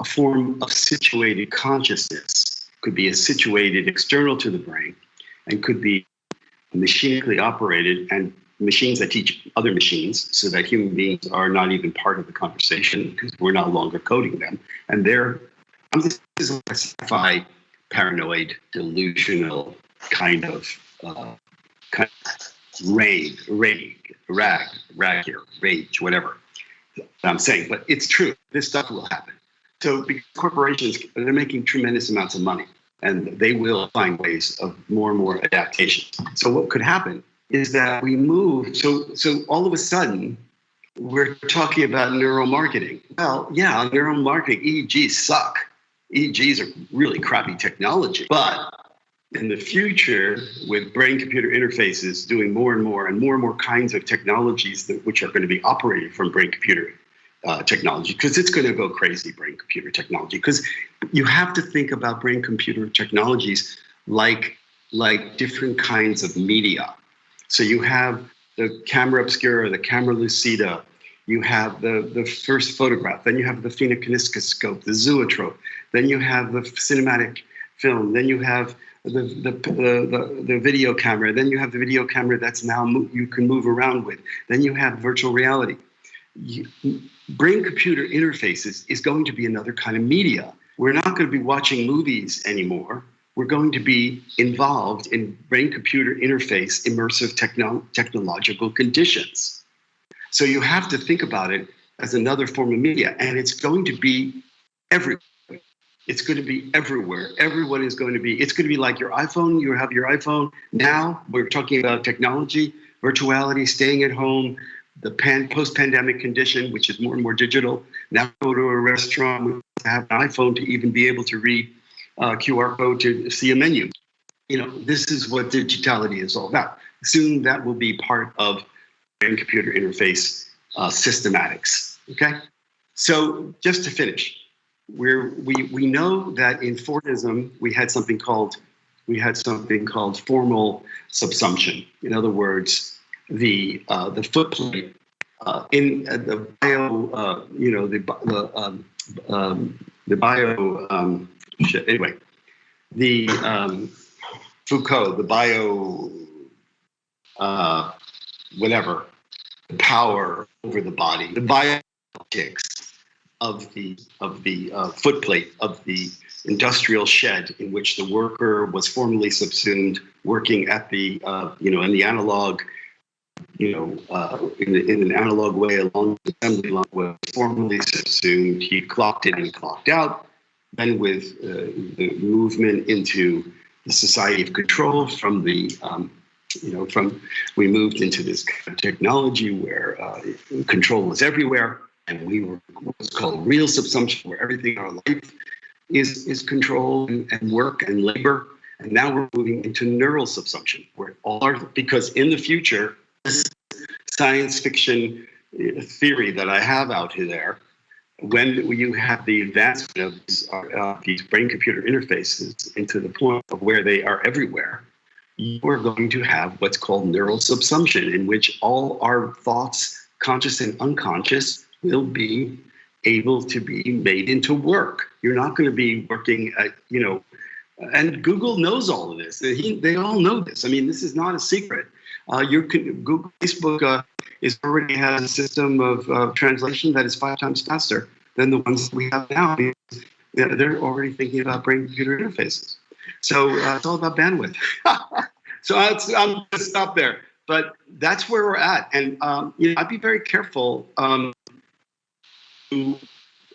a form of situated consciousness, could be a situated external to the brain, and could be machinically operated, and machines that teach other machines, so that human beings are not even part of the conversation because we're no longer coding them. And this is a sci-fi, paranoid, delusional kind of rage, whatever I'm saying. But it's true. This stuff will happen. So because corporations, they're making tremendous amounts of money, and they will find ways of more and more adaptation. So what could happen is that we move. So all of a sudden, we're talking about neuromarketing. Well, yeah, neuromarketing, EEGs suck. EEGs are really crappy technology. But in the future, with brain-computer interfaces doing more and more kinds of technologies which are going to be operated from brain-computer technology, because it's going to go crazy, brain-computer technology, because you have to think about brain-computer technologies like different kinds of media. So you have the camera obscura, the camera lucida, you have the first photograph, then you have the phenocinescoscope, the zoetrope, then you have the cinematic film, then you have the video camera, then you have the video camera that's now you can move around with, then you have virtual reality. Brain-computer interfaces is going to be another kind of media. We're not going to be watching movies anymore. We're going to be involved in brain-computer interface immersive technological conditions. So you have to think about it as another form of media, and it's going to be everywhere. It's going to be everywhere. Everyone is going to be, it's going to be like your iPhone. You have your iPhone. Now we're talking about technology, virtuality, staying at home, the post-pandemic condition, which is more and more digital. Now go to a restaurant, we have an iPhone to even be able to read QR code to see a menu. You know, this is what digitality is all about. Soon that will be part of brain-computer interface systematics, okay? So just to finish, we know that in Fordism, we had something called formal subsumption. In other words, the footplate in the bio, anyway, the Foucault, the bio, whatever, the power over the body, the biopolitics of the footplate of the industrial shed in which the worker was formerly subsumed, working at the in the analog, in an analog way along the assembly line, was formerly subsumed. He clocked in and clocked out. Then with the movement into the society of control, from the we moved into this kind of technology where control was everywhere, and we were what's called real subsumption, where everything in our life is control and work and labor. And now we're moving into neural subsumption, where because in the future, this science fiction theory that I have out there, when you have the advancement of these brain-computer interfaces into the point of where they are everywhere, you are going to have what's called neural subsumption, in which all our thoughts, conscious and unconscious, will be able to be made into work. You're not going to be working at, and Google knows all of this. They all know this. I mean, this is not a secret. Facebook already has a system of translation that is 5 times faster than the ones we have now. They're already thinking about brain-computer interfaces. So it's all about bandwidth. So I'm going to stop there. But that's where we're at. And I'd be very careful to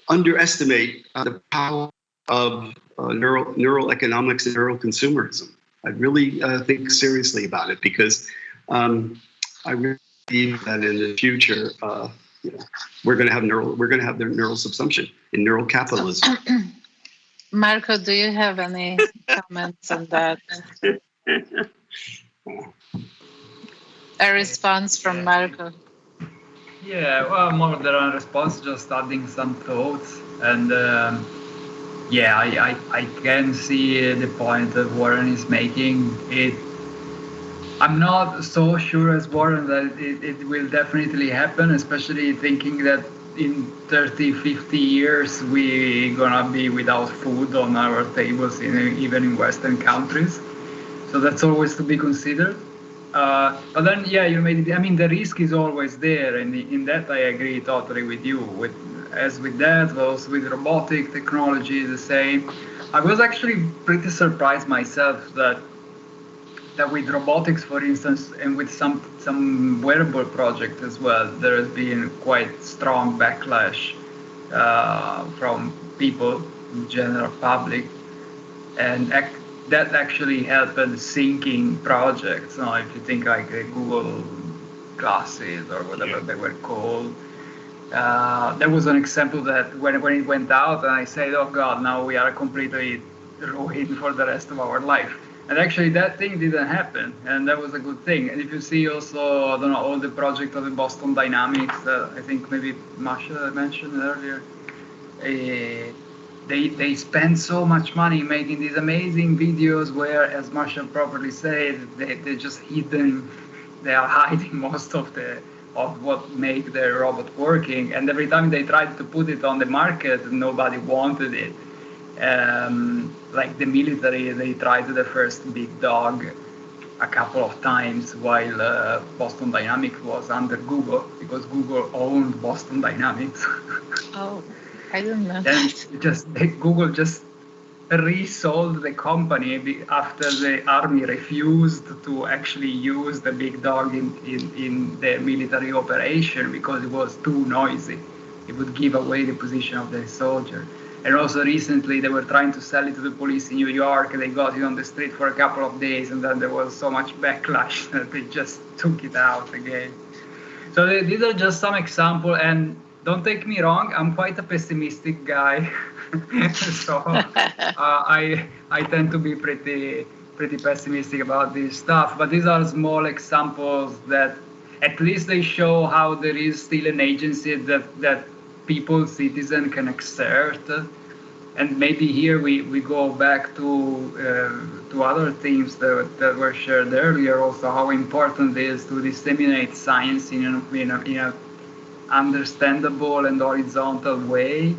underestimate the power of neural economics and neural consumerism. I really think seriously about it, because I really believe that in the future, we're going to have neural subsumption in neural capitalism. Marco, do you have any comments on that? A response from Marco. Yeah, well, more than a response, just adding some thoughts. And I can see the point that Warren is making. I'm not so sure as Warren that it will definitely happen, especially thinking that in 30, 50 years, we're gonna be without food on our tables, even in Western countries. So that's always to be considered. But then, the risk is always there, and in that I agree totally with you. With that, but also with robotic technology, the same. I was actually pretty surprised myself that with robotics, for instance, and with some wearable project as well, there has been quite strong backlash from people, general public, and that actually helped sinking projects. If you think like Google Glasses or whatever they were called, there was an example that when it went out, and I said, oh God, now we are completely ruined for the rest of our life. And actually that thing didn't happen, and that was a good thing. And if you see also, I don't know, all the project of the Boston Dynamics that I think maybe Masha mentioned earlier, they spend so much money making these amazing videos where, as Masha properly said, they just hidden, they are hiding most of what make their robot working. And every time they tried to put it on the market, nobody wanted it. Like the military, they tried the first big dog a couple of times while Boston Dynamics was under Google, because Google owned Boston Dynamics. Oh, I didn't know. And Google just resold the company after the army refused to actually use the big dog in the military operation because it was too noisy. It would give away the position of the soldier. And also recently they were trying to sell it to the police in New York, and they got it on the street for a couple of days, and then there was so much backlash that they just took it out again. So these are just some examples, and don't take me wrong, I'm quite a pessimistic guy. So I tend to be pretty pessimistic about this stuff, but these are small examples that at least they show how there is still an agency that people, citizens, can exert. And maybe here we go back to other themes that were shared earlier, also how important it is to disseminate science in a understandable and horizontal way,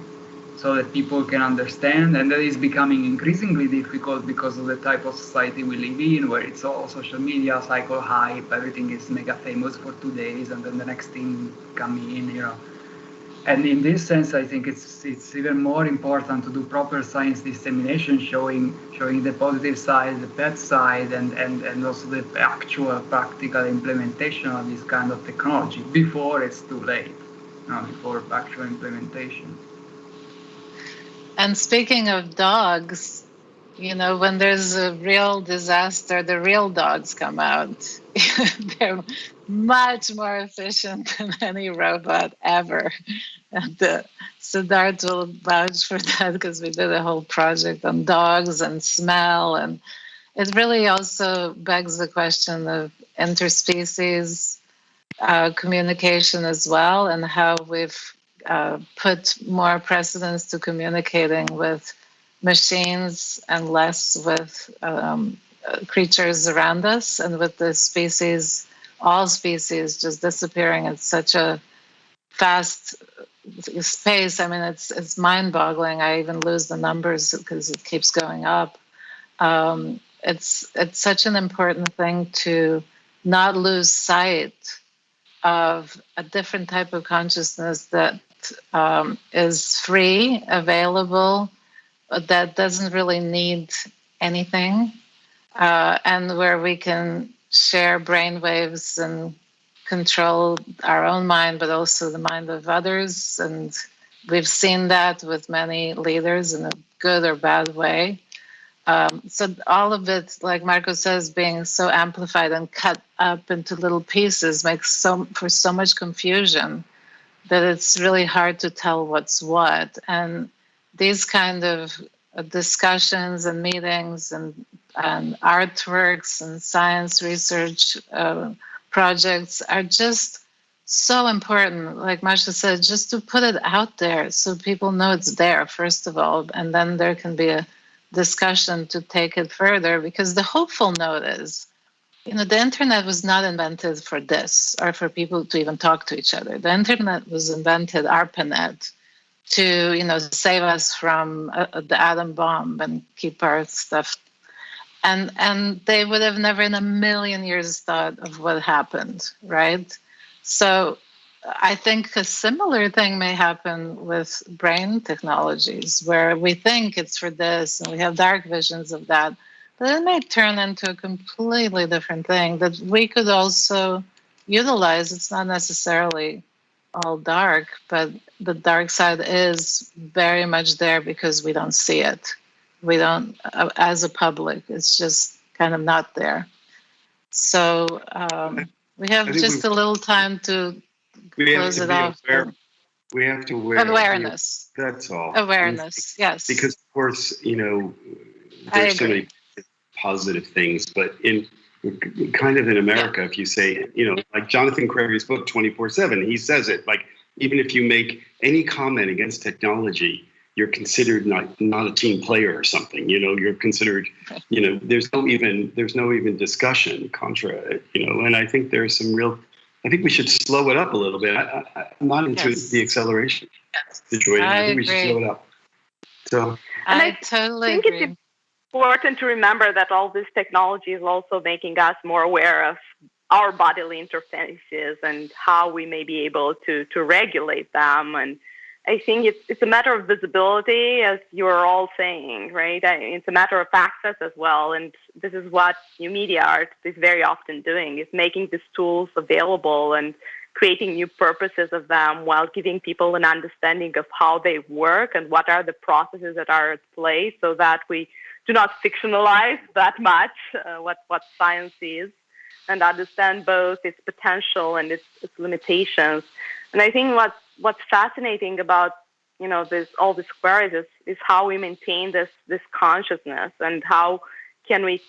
so that people can understand. And that is becoming increasingly difficult because of the type of society we live in, where it's all social media, cycle hype, everything is mega famous for 2 days, and then the next thing come in, you know. And in this sense, I think it's even more important to do proper science dissemination, showing the positive side, the bad side, and also the actual practical implementation of this kind of technology before it's too late, before actual implementation. And speaking of dogs, you know, when there's a real disaster, the real dogs come out. They're much more efficient than any robot ever. And Siddharth will vouch for that, because we did a whole project on dogs and smell. And it really also begs the question of interspecies communication as well, and how we've put more precedence to communicating with machines and less with creatures around us, and with the species, all species just disappearing at such a fast space. I mean, it's mind-boggling. I even lose the numbers because it keeps going up. It's such an important thing to not lose sight of a different type of consciousness that is free, available, that doesn't really need anything, and where we can share brainwaves and control our own mind, but also the mind of others. And we've seen that with many leaders in a good or bad way. So all of it, like Marco says, being so amplified and cut up into little pieces makes for so much confusion that it's really hard to tell what's what. And these kind of discussions and meetings and artworks and science research projects are just so important. Like Masha said, just to put it out there so people know it's there, first of all, and then there can be a discussion to take it further. Because the hopeful note is, you know, the internet was not invented for this or for people to even talk to each other. The internet was invented, ARPANET, to, you know, save us from the atom bomb and keep our stuff. And they would have never in a million years thought of what happened, right? So I think a similar thing may happen with brain technologies, where we think it's for this and we have dark visions of that, but it may turn into a completely different thing that we could also utilize. It's not necessarily all dark, but the dark side is very much there because we don't see it. We don't, as a public, it's just kind of not there. So we have just a little time to close it off. We have to awareness. That's all. Awareness, yes. Because of course, you know, there's so many positive things, but in kind of in America, if you say, you know, like Jonathan Craig's book 24/7, he says it, like, even if you make any comment against technology, you're considered not a team player or something. You know, you're considered, you know, there's no even discussion contra it, you know. And I think there's some real, I think we should slow it up a little bit. I'm not into the acceleration situation. I think we should slow it up. So I totally agree. It's important to remember that all this technology is also making us more aware of our bodily interfaces and how we may be able to regulate them. And I think it's a matter of visibility, as you're all saying, right? It's a matter of access as well. And this is what new media art is very often doing, is making these tools available and creating new purposes of them while giving people an understanding of how they work and what are the processes that are at play, so that we do not fictionalize that much what science is, and understand both its potential and its limitations. And I think what's fascinating about all these queries is how we maintain this consciousness, and how can we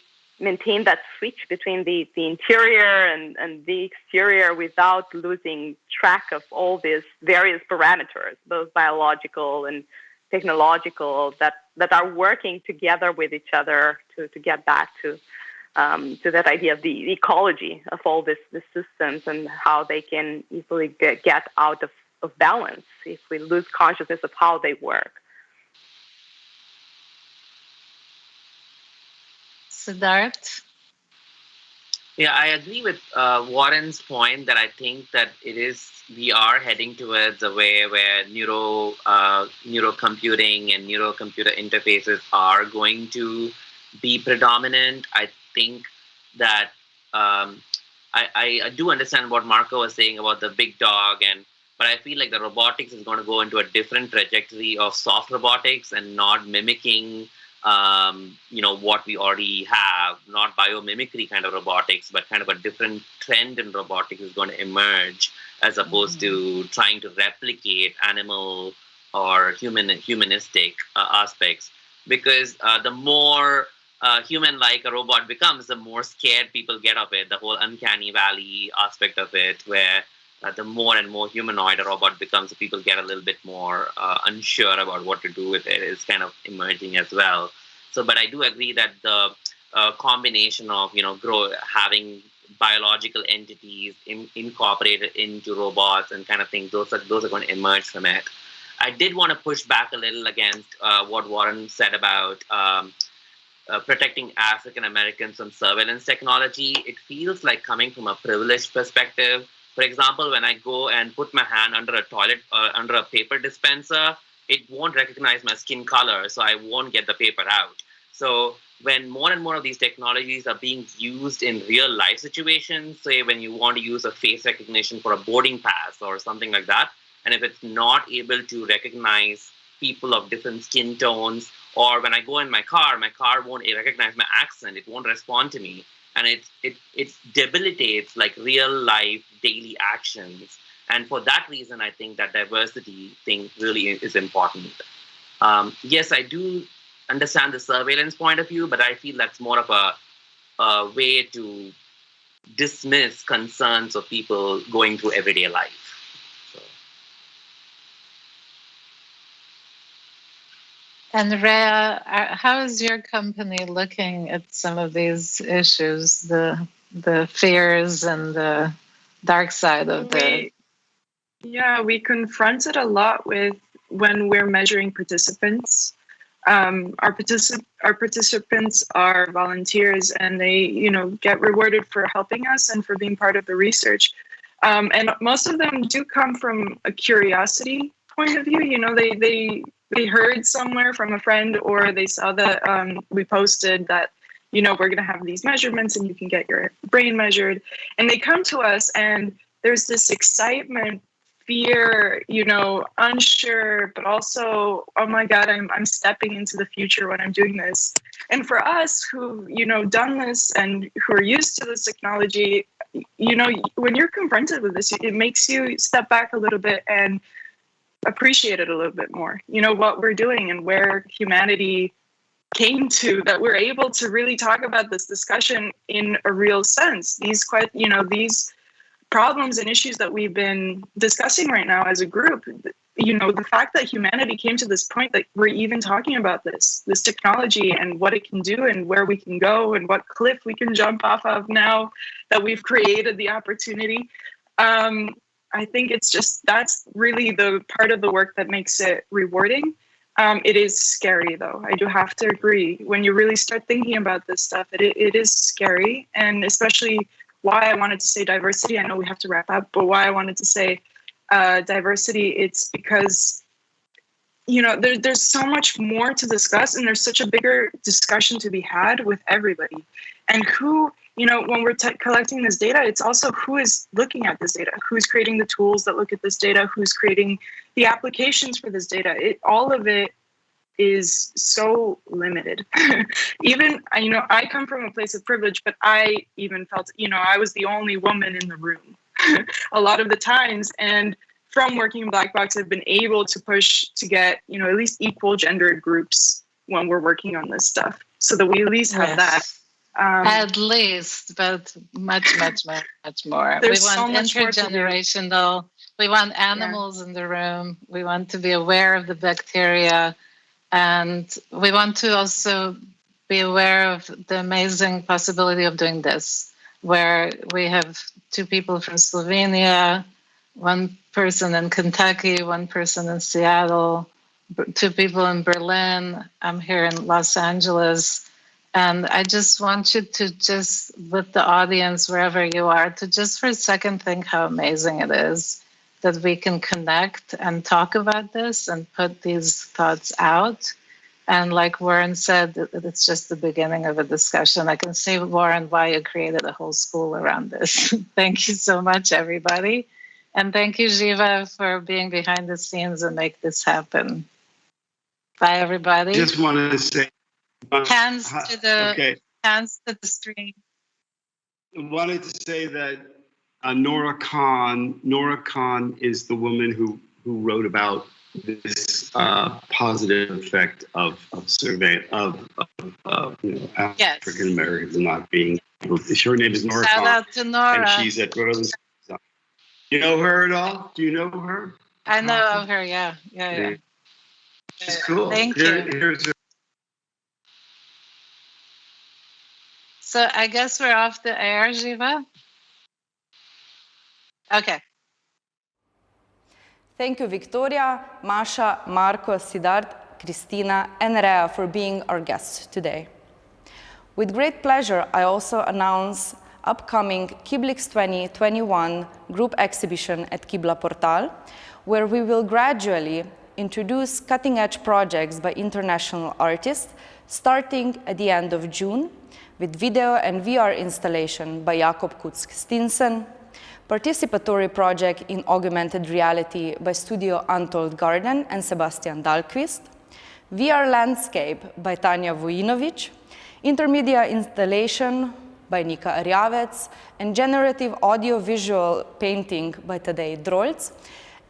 maintain that switch between the interior and the exterior without losing track of all these various parameters, both biological and technological, that are working together with each other to get back to that idea of the ecology of all these systems, and how they can easily get out of balance if we lose consciousness of how they work. Siddharth? Yeah, I agree with Warren's point that I think that we are heading towards a way where neurocomputing and neurocomputer interfaces are going to be predominant. I think that I do understand what Marco was saying about the big dog, but I feel like the robotics is going to go into a different trajectory of soft robotics and not mimicking what we already have, not biomimicry kind of robotics, but kind of a different trend in robotics is going to emerge, as opposed to trying to replicate animal or humanistic aspects. Because the more human-like a robot becomes, the more scared people get of it. The whole uncanny valley aspect of it, where the more and more humanoid a robot becomes, people get a little bit more unsure about what to do with it, is kind of emerging as well. So, but I do agree that the combination of having biological entities incorporated into robots and kind of things, those are going to emerge from it. I did want to push back a little against what Warren said about protecting African Americans from surveillance technology. It feels like coming from a privileged perspective. For example, when I go and put my hand under a toilet, under a paper dispenser, it won't recognize my skin color, so I won't get the paper out. So when more and more of these technologies are being used in real life situations, say when you want to use a face recognition for a boarding pass or something like that, and if it's not able to recognize people of different skin tones, or when I go in my car won't recognize my accent, it won't respond to me. And it debilitates like real life daily actions. And for that reason, I think that diversity thing really is important. Yes, I do understand the surveillance point of view, but I feel that's more of a way to dismiss concerns of people going through everyday life. And Rhea, how is your company looking at some of these issues, the fears and the dark side of the... Yeah, we confront it a lot when we're measuring participants. Our participants are volunteers, and they get rewarded for helping us and for being part of the research. And most of them do come from a curiosity point of view. They heard somewhere from a friend, or they saw that we posted that, we're going to have these measurements and you can get your brain measured. And they come to us and there's this excitement, fear, unsure, but also, oh my God, I'm stepping into the future when I'm doing this. And for us who, done this and who are used to this technology, when you're confronted with this, it makes you step back a little bit and appreciate it a little bit more, what we're doing and where humanity came to, that we're able to really talk about this discussion in a real sense. These problems and issues that we've been discussing right now as a group, the fact that humanity came to this point that we're even talking about this technology and what it can do and where we can go and what cliff we can jump off of now that we've created the opportunity. I think that's really the part of the work that makes it rewarding. It is scary, though. I do have to agree. When you really start thinking about this stuff, it is scary. And especially why I wanted to say diversity. I know we have to wrap up, but why I wanted to say diversity, it's because, there's so much more to discuss, and there's such a bigger discussion to be had with everybody. And who when we're collecting this data, it's also who is looking at this data, who's creating the tools that look at this data, who's creating the applications for this data. All of it is so limited. Even, I come from a place of privilege, but I even felt, I was the only woman in the room a lot of the times. And from working in Black Box, I've been able to push to get, at least equal gendered groups when we're working on this stuff, so that we at least have that. At least, but much more. We want so much intergenerational. We want animals in the room. We want to be aware of the bacteria. And we want to also be aware of the amazing possibility of doing this, where we have 2 people from Slovenia, 1 person in Kentucky, 1 person in Seattle, 2 people in Berlin. I'm here in Los Angeles. And I just want you to just, with the audience, wherever you are, to just for a second think how amazing it is that we can connect and talk about this and put these thoughts out. And like Warren said, it's just the beginning of a discussion. I can see, Warren, why you created a whole school around this. Thank you so much, everybody. And thank you, Jiva, for being behind the scenes and make this happen. Bye, everybody. Just wanted to say, hands to the screen. I wanted to say that Nora Khan is the woman who wrote about this positive effect of survey of African Americans not being able to. Her name is Nora Khan. Shout out to Nora. And she's at Rosenboom. You know her at all? Do you know her? I know of her. Yeah. She's cool. Thank you. Here's her. So I guess we're off the air, Jiva. Okay. Thank you, Victoria, Masha, Marco, Siddharth, Christina, and Rhea for being our guests today. With great pleasure, I also announce upcoming KIBLIX 2021 group exhibition at Kibla Portal, where we will gradually introduce cutting-edge projects by international artists, starting at the end of June, with video and VR installation by Jakob Kutsk-Stinsen, participatory project in augmented reality by Studio Untold Garden and Sebastian Dahlqvist, VR landscape by Tanja Vujinovic, intermedia installation by Nika Arjavec, and generative audio-visual painting by Tadej Drolc,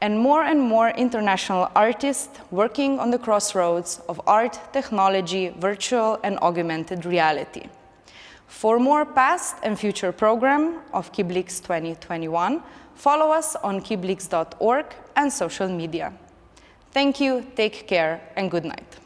and more international artists working on the crossroads of art, technology, virtual and augmented reality. For more past and future program of KIBLIX 2021, follow us on kiblix.org and social media. Thank you, take care, and good night.